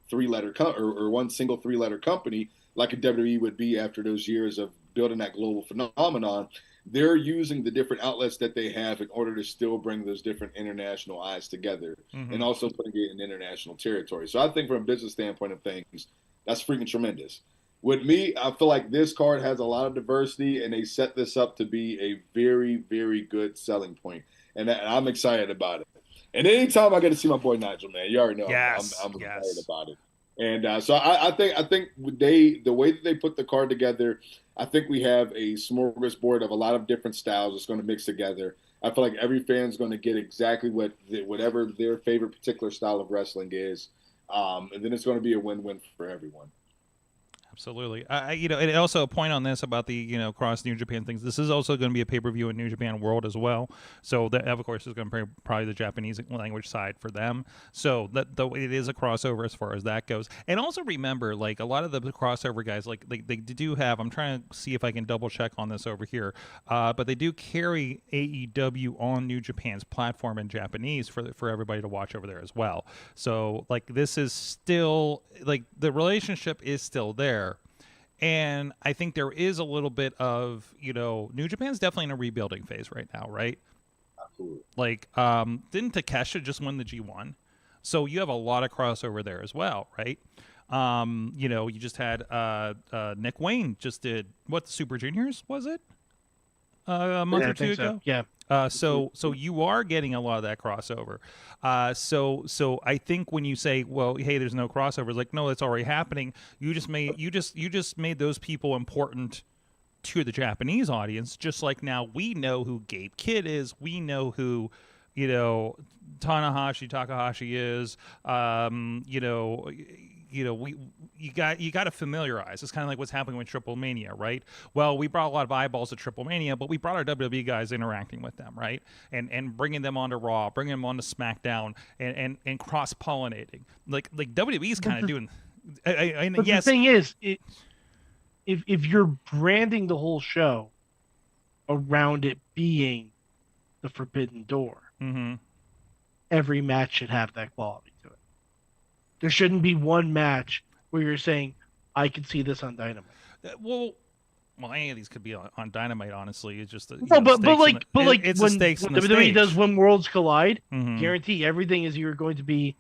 three-letter company like a WWE would be after those years of building that global phenomenon. They're using the different outlets that they have in order to still bring those different international eyes together and also putting it in international territory. So I think from a business standpoint of things, that's freaking tremendous. With me, I feel like this card has a lot of diversity, and they set this up to be a very, very good selling point. And I'm excited about it. And anytime I get to see my boy Nigel, man, you already know I'm excited about it. And so I think the way that they put the card together, I think we have a smorgasbord of a lot of different styles that's going to mix together. I feel like every fan's going to get exactly whatever their favorite particular style of wrestling is, and then it's going to be a win-win for everyone. Absolutely. And also a point on this about the, cross New Japan things. This is also going to be a pay-per-view in New Japan World as well. So that, of course, is going to be probably the Japanese language side for them. So it is a crossover as far as that goes. And also remember, like, a lot of the crossover guys, like, they do have, I'm trying to see if I can double check on this over here, but they do carry AEW on New Japan's platform in Japanese for everybody to watch over there as well. So, like, this is still, like, the relationship is still there. And I think there is a little bit of, New Japan's definitely in a rebuilding phase right now, right? Absolutely. Like, didn't Takeshita just win the G1? So you have a lot of crossover there as well, right? You just had Nick Wayne just did, the Super Juniors, was it? A month or two ago? So. Yeah. So you are getting a lot of that crossover. So I think when you say, well, hey, there's no crossovers, like, no, it's already happening. You just made those people important to the Japanese audience, just like now we know who Gabe Kidd is. We know who, Takahashi is. You got to familiarize. It's kind of like what's happening with Triple Mania, right? Well, we brought a lot of eyeballs to Triple Mania, but we brought our WWE guys interacting with them, right? And bringing them onto Raw, bringing them onto SmackDown, and cross pollinating. Like WWE's kind of doing. But yes. The thing is, if you're branding the whole show around it being the Forbidden Door, every match should have that quality to it. There shouldn't be one match where you're saying, I can see this on Dynamite. Well, any of these could be on Dynamite. Honestly, it's just but like when WWE does when Worlds Collide, Mm-hmm. guarantee everything is you're going to be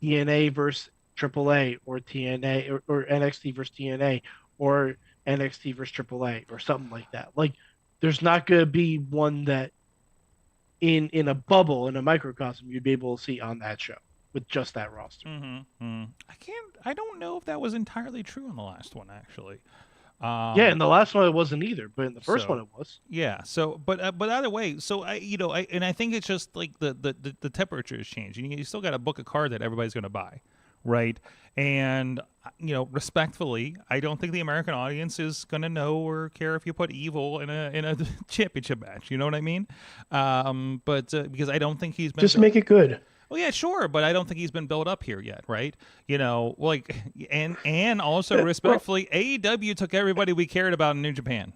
TNA versus AAA or TNA or NXT versus TNA or NXT versus AAA or something like that. Like, there's not going to be one that in a bubble, in a microcosm, you'd be able to see on that show with just that roster. I don't know if that was entirely true in the last one, actually. Yeah, in the last one it wasn't either, but in the first one it was. Yeah. So, but either way, so I think it's just like the temperature has changed. You still got to book a card that everybody's going to buy, right? And respectfully, I don't think the American audience is going to know or care if you put Evil in a championship match. You know what I mean? But because I don't think he's been just make it good. Oh yeah, sure, but I don't think he's been built up here yet, right? And also respectfully, AEW took everybody we cared about in New Japan.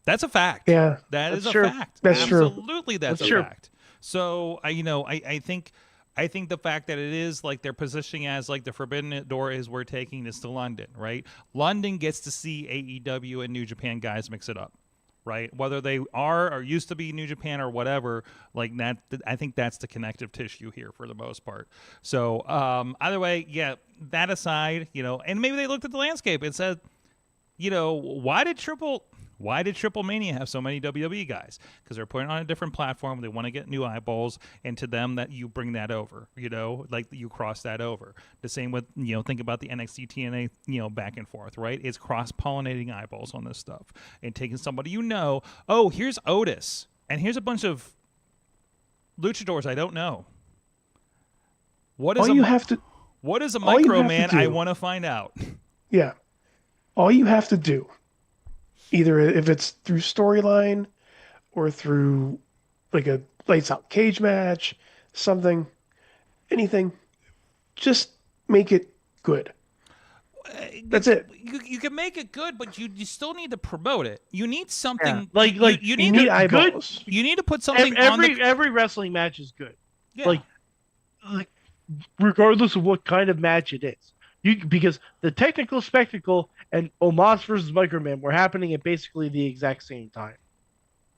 That's a fact. Yeah, that is a true. fact. That's true. Absolutely, that's a true. fact. So I think the fact that it is like they're positioning as like the Forbidden Door is we're taking this to London, right? London gets to see AEW and New Japan guys mix it up. Right, whether they are or used to be New Japan or whatever, like that, I think that's the connective tissue here for the most part. So either way, yeah. That aside, and maybe they looked at the landscape and said, why did Triple Mania have so many WWE guys? Because they're putting it on a different platform. They want to get new eyeballs, and to them that you bring that over, like you cross that over. The same with, think about the NXT TNA, back and forth, right? It's cross-pollinating eyeballs on this stuff and taking somebody, oh, here's Otis, and here's a bunch of luchadors I don't know. What is what is a micro man? I want to find out. Yeah. All you have to do, either if it's through storyline or through like a lights out cage match, anything, just make it good. That's it. You can make it good, but you still need to promote it. You need something you need eyeballs. Good. You need to put something every wrestling match is good. Yeah. Like regardless of what kind of match it is. Because the technical spectacle and Omos versus Microman were happening at basically the exact same time.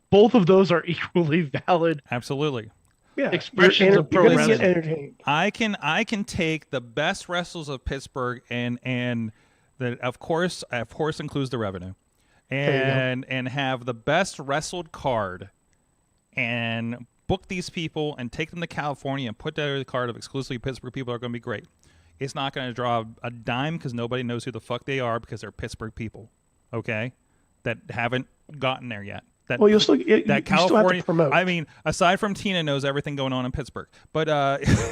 Both of those are equally valid. Absolutely. Yeah, expressions of pro wrestling. Entertained. I can take the best wrestlers of Pittsburgh and that of course includes the revenue, and have the best wrestled card, and book these people and take them to California and put that card of exclusively Pittsburgh people are going to be great. It's not going to draw a dime because nobody knows who the fuck they are because they're Pittsburgh people, okay, that haven't gotten there yet. You still have to promote. I mean, aside from Tina knows everything going on in Pittsburgh, but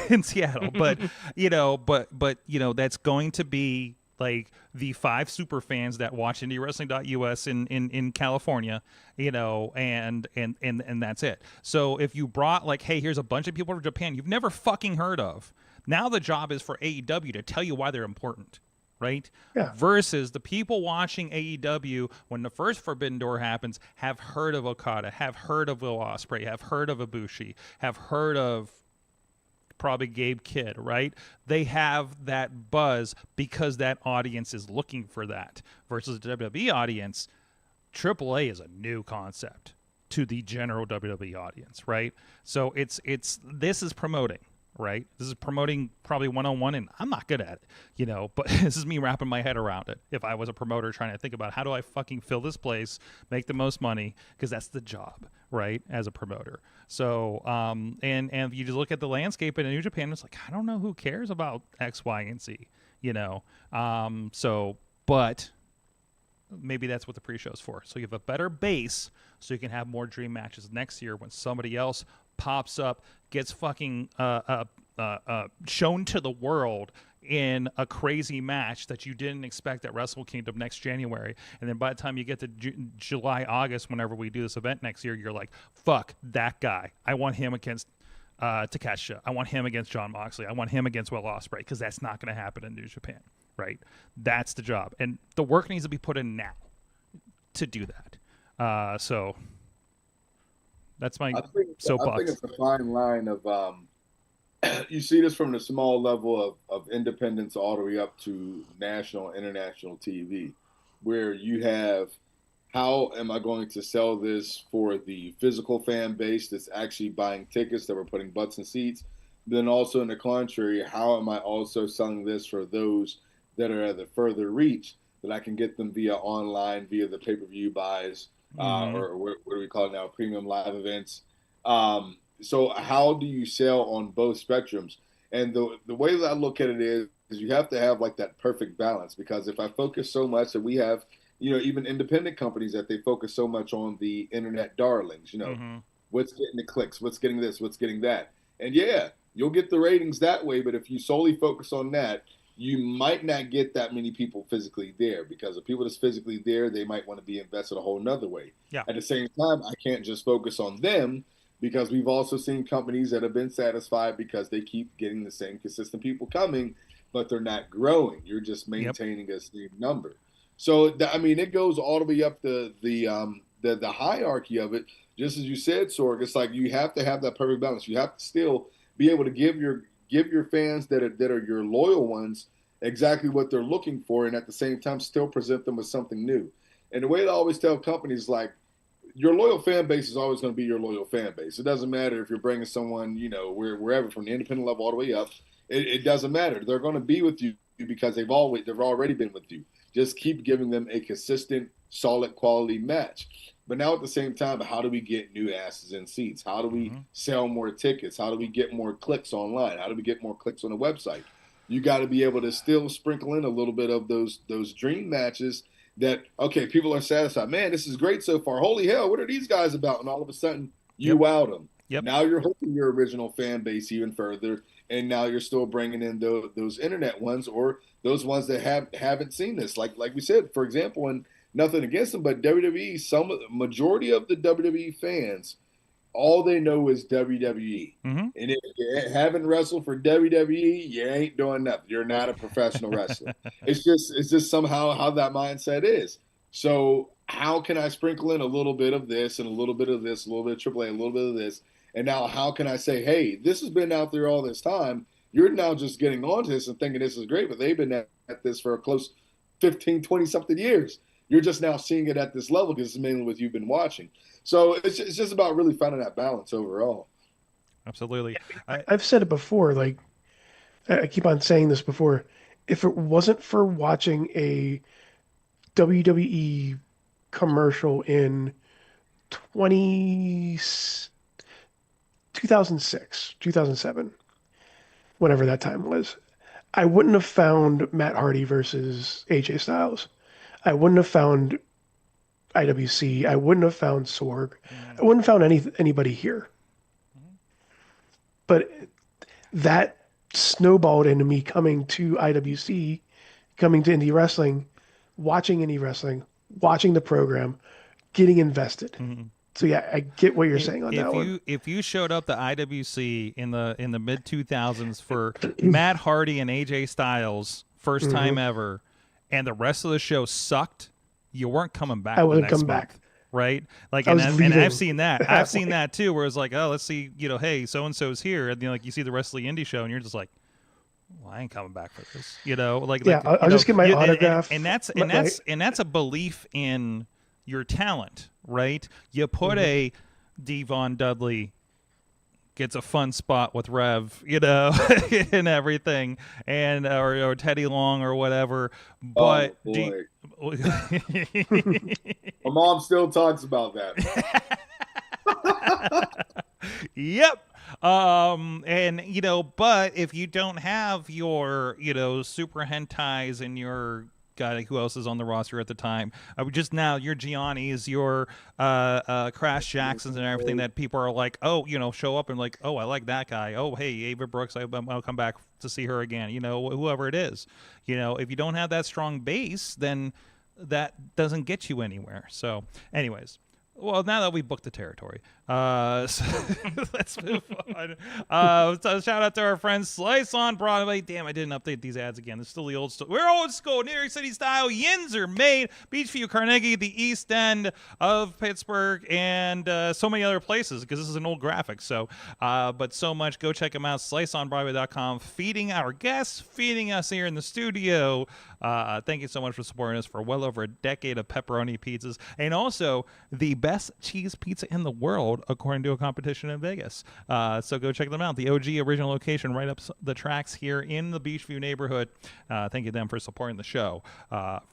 in Seattle, but that's going to be like the 5 super fans that watch IndyWrestling.us in California, and that's it. So if you brought like, hey, here's a bunch of people from Japan you've never fucking heard of. Now the job is for AEW to tell you why they're important. Right? Yeah. Versus the people watching AEW when the first Forbidden Door happens have heard of Okada, have heard of Will Ospreay, have heard of Ibushi, have heard of probably Gabe Kidd, right? They have that buzz because that audience is looking for that. Versus the WWE audience, AAA is a new concept to the general WWE audience, right? So this is promoting. Right, this is promoting probably one-on-one, and I'm not good at it, but this is me wrapping my head around it. If I was a promoter trying to think about how do I fucking fill this place, make the most money, because that's the job, right, as a promoter. So, and if you just look at the landscape in New Japan, it's like, I don't know who cares about X, Y, and Z, but maybe that's what the pre-show's for. So you have a better base, so you can have more dream matches next year when somebody else pops up, gets fucking shown to the world in a crazy match that you didn't expect at Wrestle Kingdom next January. And then by the time you get to July, August, whenever we do this event next year, you're like, fuck that guy. I want him against Takeshita. I want him against Jon Moxley. I want him against Will Ospreay, because that's not going to happen in New Japan, right? That's the job. And the work needs to be put in now to do that. So that's my soapbox. I think it's a fine line of you see this from the small level of independence all the way up to national, international TV, where you have, how am I going to sell this for the physical fan base that's actually buying tickets, that we're putting butts in seats? Then also in the contrary, how am I also selling this for those that are at the further reach, that I can get them via online, via the pay-per-view buys, or what do we call it now, premium live events. So how do you sell on both spectrums? And the way that I look at it is you have to have like that perfect balance, because if I focus so much, that we have, even independent companies that they focus so much on the internet darlings, what's getting the clicks, what's getting this, what's getting that. And yeah, you'll get the ratings that way, but if you solely focus on that, you might not get that many people physically there, because the people that's physically there, they might want to be invested a whole nother way. Yeah. At the same time, I can't just focus on them, because we've also seen companies that have been satisfied because they keep getting the same consistent people coming, but they're not growing. You're just maintaining a same number. So, it goes all the way up the hierarchy of it. Just as you said, Sorg, it's like you have to have that perfect balance. You have to still be able to give your fans that are your loyal ones exactly what they're looking for, and at the same time still present them with something new. And the way I always tell companies, like, your loyal fan base is always going to be your loyal fan base. It doesn't matter if you're bringing someone, wherever, from the independent level all the way up. It doesn't matter. They're going to be with you because they've already been with you. Just keep giving them a consistent, solid, quality match. But now at the same time, how do we get new asses in seats? How do we sell more tickets? How do we get more clicks online? How do we get more clicks on the website? You got to be able to still sprinkle in a little bit of those dream matches that, okay, people are satisfied. Man, this is great so far. Holy hell, what are these guys about? And all of a sudden, you wowed them. Yep. Now you're hooking your original fan base even further, and now you're still bringing in those internet ones, or those ones that haven't seen this. Like we said, for example, and nothing against them, but WWE, majority of the WWE fans, all they know is WWE. And if you haven't wrestled for WWE, you ain't doing nothing. You're not a professional wrestler. It's just somehow how that mindset is. So how can I sprinkle in a little bit of this and a little bit of this, a little bit of AAA, a little bit of this, and now how can I say, hey, this has been out there all this time. You're now just getting onto this and thinking this is great, but they've been at this for a close 15, 20-something years. You're just now seeing it at this level because it's mainly what you've been watching. So it's just about really finding that balance overall. Absolutely. I've said it before. Like, I keep on saying this before. If it wasn't for watching a WWE commercial in 2006, 2007, whenever that time was, I wouldn't have found Matt Hardy versus AJ Styles. I wouldn't have found IWC. I wouldn't have found Sorg. I wouldn't have found anybody here. But that snowballed into me coming to IWC coming to indie wrestling, watching indie wrestling, watching the program, getting invested. So yeah, I get what you're saying on that one. If you showed up to IWC in the mid 2000s for Matt Hardy and AJ Styles first time ever, and the rest of the show sucked, you weren't coming back. I wouldn't the next come month, back. right? Like, I and was I've leaving seen that. I've that seen way. that too, where it's like, oh, let's see, hey, so and so's here, and like you see the rest of the indie show, and you're just like, well, I ain't coming back for this, I'll just get my autograph. and that's a belief in your talent, right? You put a Devon Dudley gets a fun spot with Rev, and everything, and or Teddy Long or whatever. But boy. My mom still talks about that. Yep. And but if you don't have your super hentais and your God, who else is on the roster at the time? Just now, your Giannis, your Crash Jacksons, and everything that people are like, oh, show up and like, oh, I like that guy. Oh, hey, Ava Brooks, I'll come back to see her again. Whoever it is. If you don't have that strong base, then that doesn't get you anywhere. So, anyways. Well, now that we booked the territory, so let's move on. So shout out to our friends Slice on Broadway. Damn, I didn't update these ads again. It's still the old stuff. We're old school, New York City style. Yins are made. Beachview, Carnegie, the East End of Pittsburgh, and so many other places because this is an old graphic. So, but so much. Go check them out. SliceOnBroadway.com. Feeding our guests, feeding us here in the studio. Thank you so much for supporting us for well over a decade of pepperoni pizzas, and also the best cheese pizza in the world, according to a competition in Vegas. So go check them out. The OG original location right up the tracks here in the Beachview neighborhood. Thank you to them for supporting the show,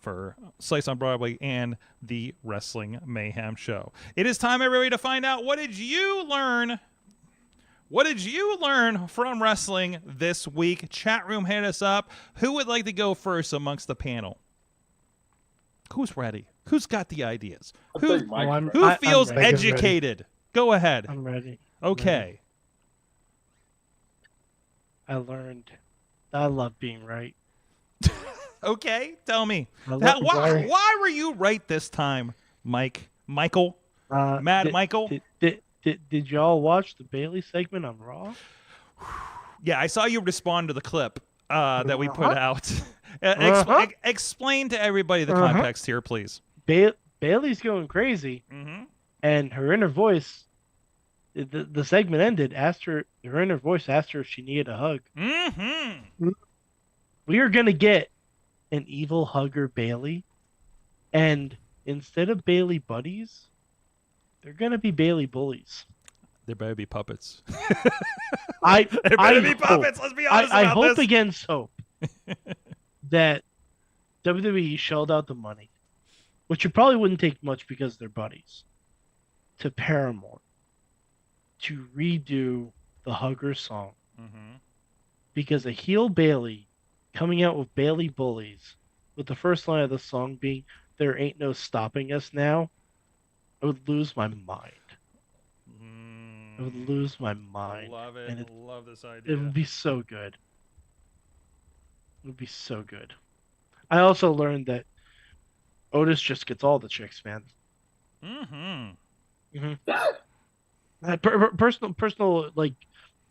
for Slice on Broadway and the Wrestling Mayhem show. It is time, everybody, to find out, what did you learn? What did you learn from wrestling this week? Chat room, hit us up. Who would like to go first amongst the panel? Who's ready? Who's got the ideas? Who feels I'm ready. educated? Go ahead. I'm ready. Okay. I learned I love being right. Okay, tell me. love- Why were you right this time, Michael? Michael? Did y'all watch the Bailey segment on Raw? Yeah, I saw you respond to the clip that we put out. Explain to everybody the context here, please. Bailey's going crazy, and her inner voice. The segment ended. Her inner voice asked her if she needed a hug. We are gonna get an evil hugger Bailey, and instead of Bailey buddies, they're gonna be Bailey bullies. There better be puppets. There better be puppets. Let's be honest I about hope this. against hope that WWE shelled out the money, which it probably wouldn't take much because they're buddies, to Paramore to redo the Hugger song. Because a heel Bailey coming out with Bailey bullies, with the first line of the song being "There ain't no stopping us now," I would lose my mind. I would lose my mind. Love it. And Love this idea. it would be so good. It would be so good. I also learned that Otis just gets all the chicks, man.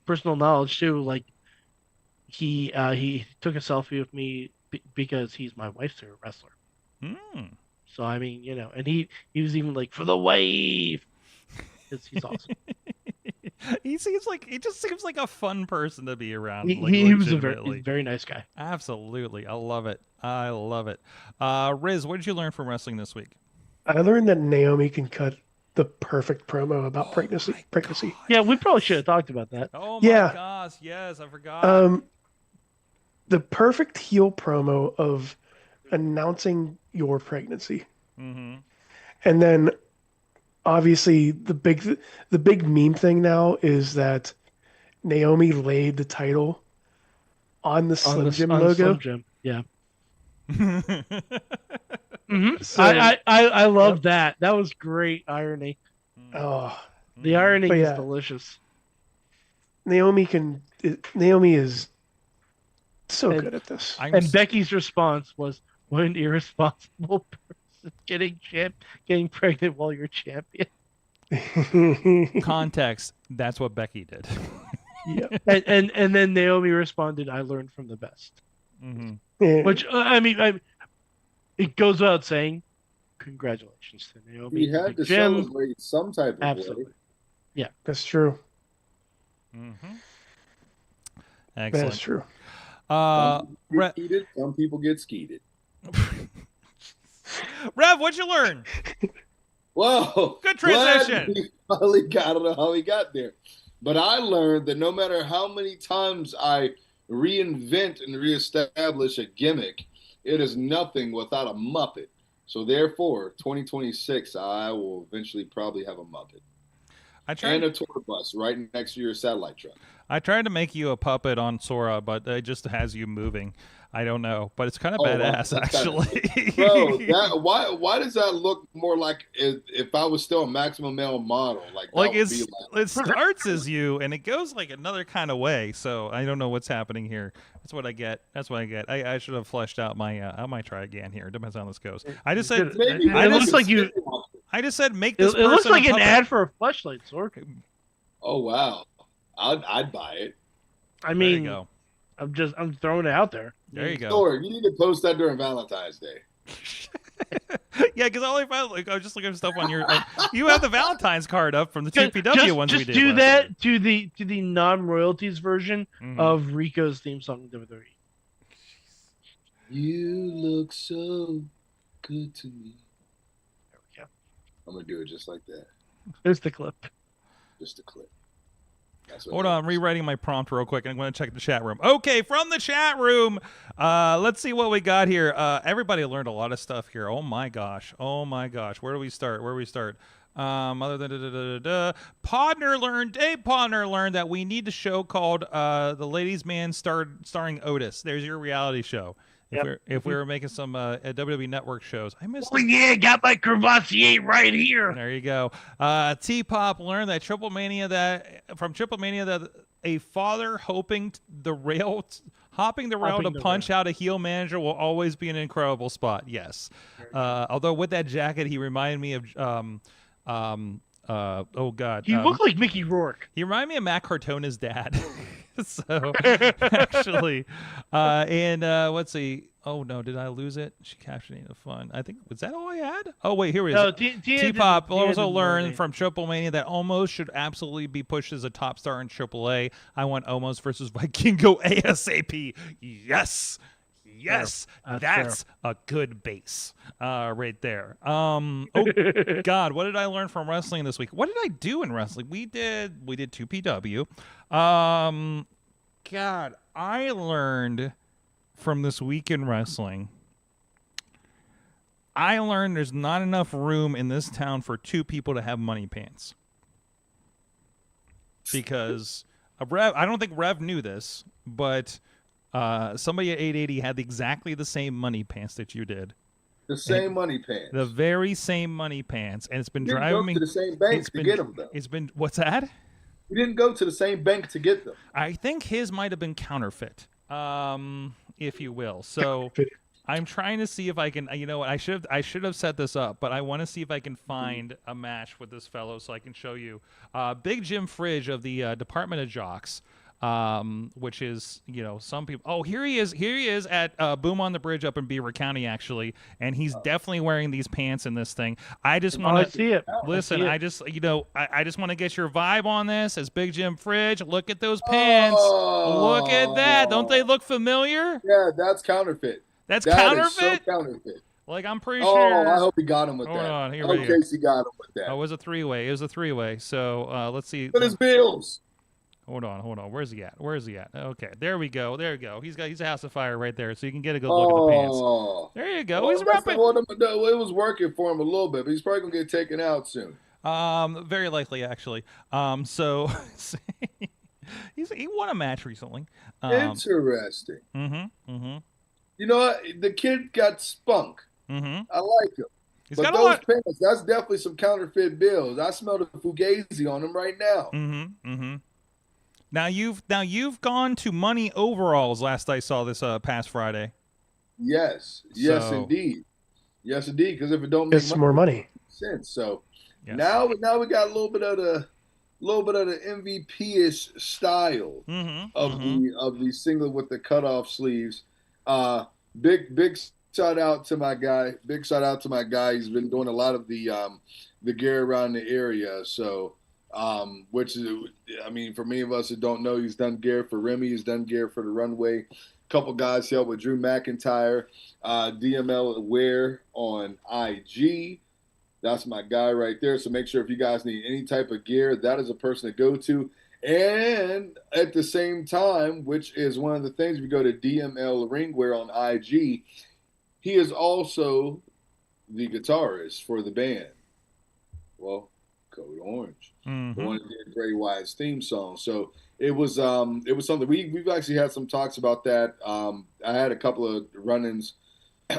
Personal knowledge too. Like he took a selfie with me because he's my wife's favorite wrestler. So I mean, and he was even like, for the wife. He's awesome. He just seems like a fun person to be around. He was he's a very nice guy. Absolutely. I love it. Riz, what did you learn from wrestling this week? I learned that Naomi can cut the perfect promo about pregnancy. Yeah, we probably should have talked about that. Oh my gosh, yes, I forgot. The perfect heel promo of announcing your pregnancy. And then obviously the big meme thing now is that Naomi laid the title on the Slim Jim logo. Slim Jim. Yeah. So, I love that. That was great irony. Oh, the irony is delicious. Naomi is So And- good at this. And Becky's response was, "What an irresponsible person getting pregnant while you're champion." Context, that's what Becky did. Yeah. And then Naomi responded, "I learned from the best." Yeah. Which it goes without saying. Congratulations to Naomi. We had Big to Jim. celebrate some type of Absolutely. way. Yeah. That's true. Excellent. That's true. Some people get heated, some people get skeeted. Rev, what'd you learn? Whoa! Good transition. We finally got, I don't know how we got there. But I learned that no matter how many times I reinvent and reestablish a gimmick, it is nothing without a Muppet. So therefore, 2026, I will eventually probably have a Muppet. And a tour bus right next to your satellite truck. I tried to make you a puppet on Sora, but it just has you moving. I don't know, but it's kind of badass, actually. Bro, why does that look more like if I was still a maximum male model? It starts as you, and it goes like another kind of way. So I don't know what's happening here. That's what I get. I should have fleshed out my. I might try again here. Depends on how this goes. I just said. It looks like you. I just said make this. It looks person like a an puppet. ad for a fleshlight, Sork. Oh wow, I'd buy it. I mean, There you go. I'm throwing it out there. There you go. Thor, you need to post that during Valentine's Day. Yeah, because all I found, I was just looking at stuff on your. You have the Valentine's card up from the TPW ones we did. Just do last that week. to the non-royalties version of Rico's theme song in WWE. You look so good to me. There we go. I'm gonna do it just like that. There's the clip. Just a clip. Hold on, I'm rewriting my prompt real quick. I'm going to check the chat room. Okay, from the chat room, let's see what we got here. Everybody learned a lot of stuff here. Oh my gosh. Where do we start? Other than Dave Podner learned that we need a show called The Ladies' Man starring Otis. There's your reality show. If we were making some WWE Network shows, I missed. Oh yeah, got my Crevassier right here. There you go. T-Pop learned that Triple Mania that a father hopping the rail to punch out a heel manager will always be an incredible spot. Yes. Although with that jacket, he reminded me of oh God. He looked like Mickey Rourke. He reminded me of Matt Cartona's dad. So actually, and let's see. Oh no, did I lose it? She captured the fun. I think was that all I had? Oh wait, here it is. No, T-Pop also didn't learned learn from Triple Mania that Omos should absolutely be pushed as a top star in AAA. I want Omos versus Vikingo ASAP. Yes. That's a good base right there. Oh God, what did I learn from wrestling this week? What did I do in wrestling? We did 2PW. God, I learned from this week in wrestling. I learned there's not enough room in this town for two people to have money pants. Because I don't think Rev knew this, but somebody at 880 had exactly the same money pants that you did. The same money pants. The very same money pants, and it's been You didn't driving go me to the same bank to get them, though. It's been what's that? You didn't go to the same bank to get them. I think his might have been counterfeit, if you will. So I'm trying to see if I can. You know what? I should have set this up, but I want to see if I can find a match with this fellow so I can show you. Big Jim Fridge of the Department of Jocks. Which is, some people. Oh, here he is at Boom on the Bridge up in Beaver County, actually, and he's definitely wearing these pants in this thing. I just want to see it. Listen, I just want to get your vibe on this. As Big Jim Fridge, look at those pants. Look at that. Don't they look familiar? Yeah, that's counterfeit. That's that counterfeit. Is so counterfeit. Like I'm pretty Oh, sure. I hope he got him with Hold that. on, here I we hope go. Casey got him with that. Oh, it was a three-way. So let's see. Look at his bills. Hold on. Where's he at? Okay, there we go. He's a house of fire right there, so you can get a good look at the pants. There you go. He's repping. It was working for him a little bit, but he's probably gonna get taken out soon. Very likely, actually. So he won a match recently. Interesting. Mm-hmm. You know what? The kid got spunk. Mm-hmm. I like him. He's But got a those lot. pants, that's definitely some counterfeit bills. I smell the Fugazi on them right now. Mm-hmm. Now you've gone to money overalls. Last I saw this past Friday. Yes, So- indeed, because if it don't make Get some more money. sense, so Yes. now we got a little bit of the MVP-ish style of the singlet with the cutoff sleeves. Big shout out to my guy. Big shout out to my guy. He's been doing a lot of the gear around the area. So, which is, I mean, for many of us who don't know, he's done gear for Remy. He's done gear for the runway. Couple guys helped with Drew McIntyre, DML Wear on IG. That's my guy right there. So make sure if you guys need any type of gear, that is a person to go to. And at the same time, which is one of the things, if you go to DML Ringwear on IG, he is also the guitarist for the band. Well, Code Orange, the one that did Bray Wyatt's theme song. So it was something we've actually had some talks about that. I had a couple of run-ins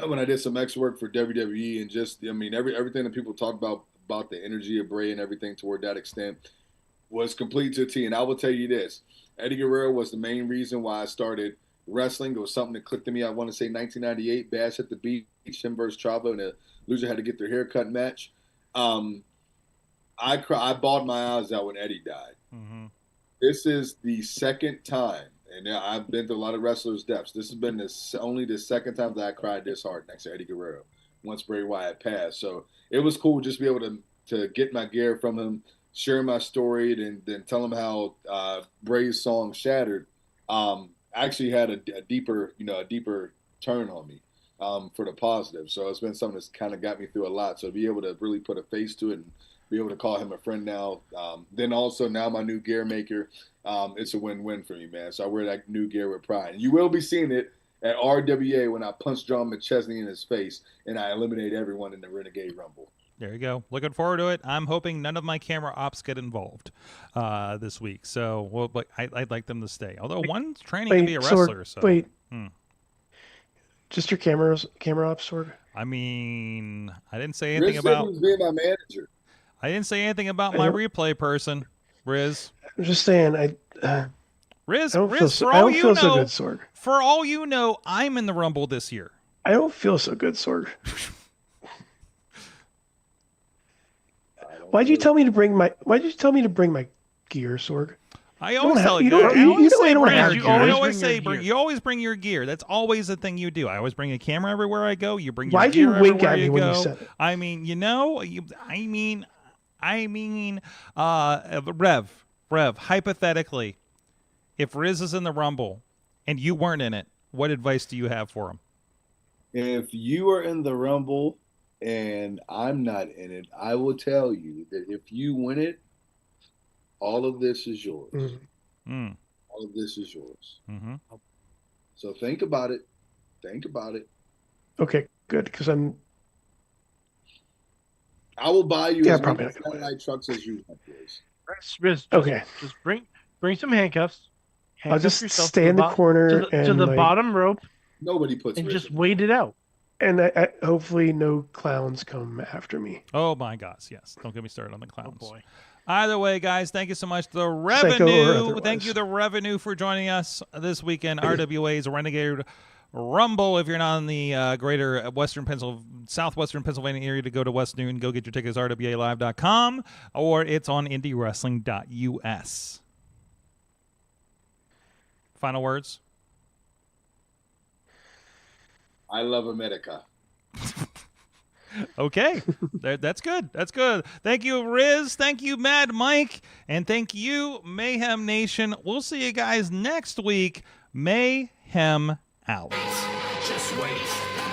when I did some X work for WWE, and just, I mean, everything that people talk about the energy of Bray and everything toward that extent was complete to a T. And I will tell you this, Eddie Guerrero was the main reason why I started wrestling. It was something that clicked to me. I want to say 1998, Bash at the Beach, him versus Chavo, and the loser had to get their haircut match. I bawled my eyes out when Eddie died. This is the second time, and I've been to a lot of wrestlers' deaths. This has been only the second time that I cried this hard next to Eddie Guerrero once Bray Wyatt passed. So it was cool just to be able to get my gear from him, share my story, and then tell him how Bray's song Shattered actually had a deeper turn on me for the positive. So it's been something that's kind of got me through a lot. So to be able to really put a face to it and be able to call him a friend now. Then also now my new gear maker, it's a win-win for me, man. So I wear that new gear with pride. And you will be seeing it at RWA when I punch John McChesney in his face and I eliminate everyone in the Renegade Rumble. There you go. Looking forward to it. I'm hoping none of my camera ops get involved this week. So, well, but I'd like them to stay. Although one's training to be a wrestler. Just your camera ops, Sorg? I mean, I didn't say anything Riz about. said he was being my manager. I didn't say anything about my replay person, Riz. I'm just saying, Riz, I don't feel so, for I all don't you feel know, so good, Sorg. for all you know, I'm in the Rumble this year. I don't feel so good, Sorg. Why'd you tell me to bring my gear, Sorg? I always tell you you. don't- I you always don't- say you don't bring have your gear. gear. I You always bring say your bring. gear. You always bring your gear. That's always the thing you do. I always bring a camera everywhere I go. You bring your Why'd gear you wink everywhere at me you when you go. said it? I mean, Rev. Hypothetically, if Riz is in the Rumble and you weren't in it, what advice do you have for him? If you are in the Rumble and I'm not in it, I will tell you that if you win it, all of this is yours. All of this is yours. So think about it. Think about it. Okay, good, because I will buy you Yeah, as probably many not gonna win. satellite trucks as you want, please. Riz, okay. Just bring some handcuffs. I'll Handcuff just yourself stay to in the bo- corner to and the like, bottom rope Nobody puts and Riz just in. wait it out. and I hopefully no clowns come after me. Oh my gosh, yes. Don't get me started on the clowns. Oh boy. Either way, guys, thank you so much. The Psycho or revenue. otherwise. Thank you, the revenue, for joining us this weekend. RWA's Renegade Rumble. If you're not in the greater southwestern Pennsylvania area, to go to West Noon, go get your tickets, rwalive.com, or it's on IndyWrestling.us. Final words? I love America. Okay, that's good. That's good. Thank you, Riz. Thank you, Mad Mike. And thank you, Mayhem Nation. We'll see you guys next week. Mayhem out. Just wait,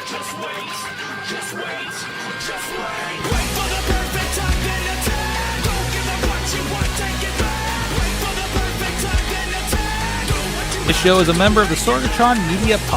just wait, just wait, just wait. Wait for the perfect time, then attack. Don't give up what you want, take it back. Wait for the perfect time, then attack. Do what you This show is a member of the Sorgatron Media Podcast.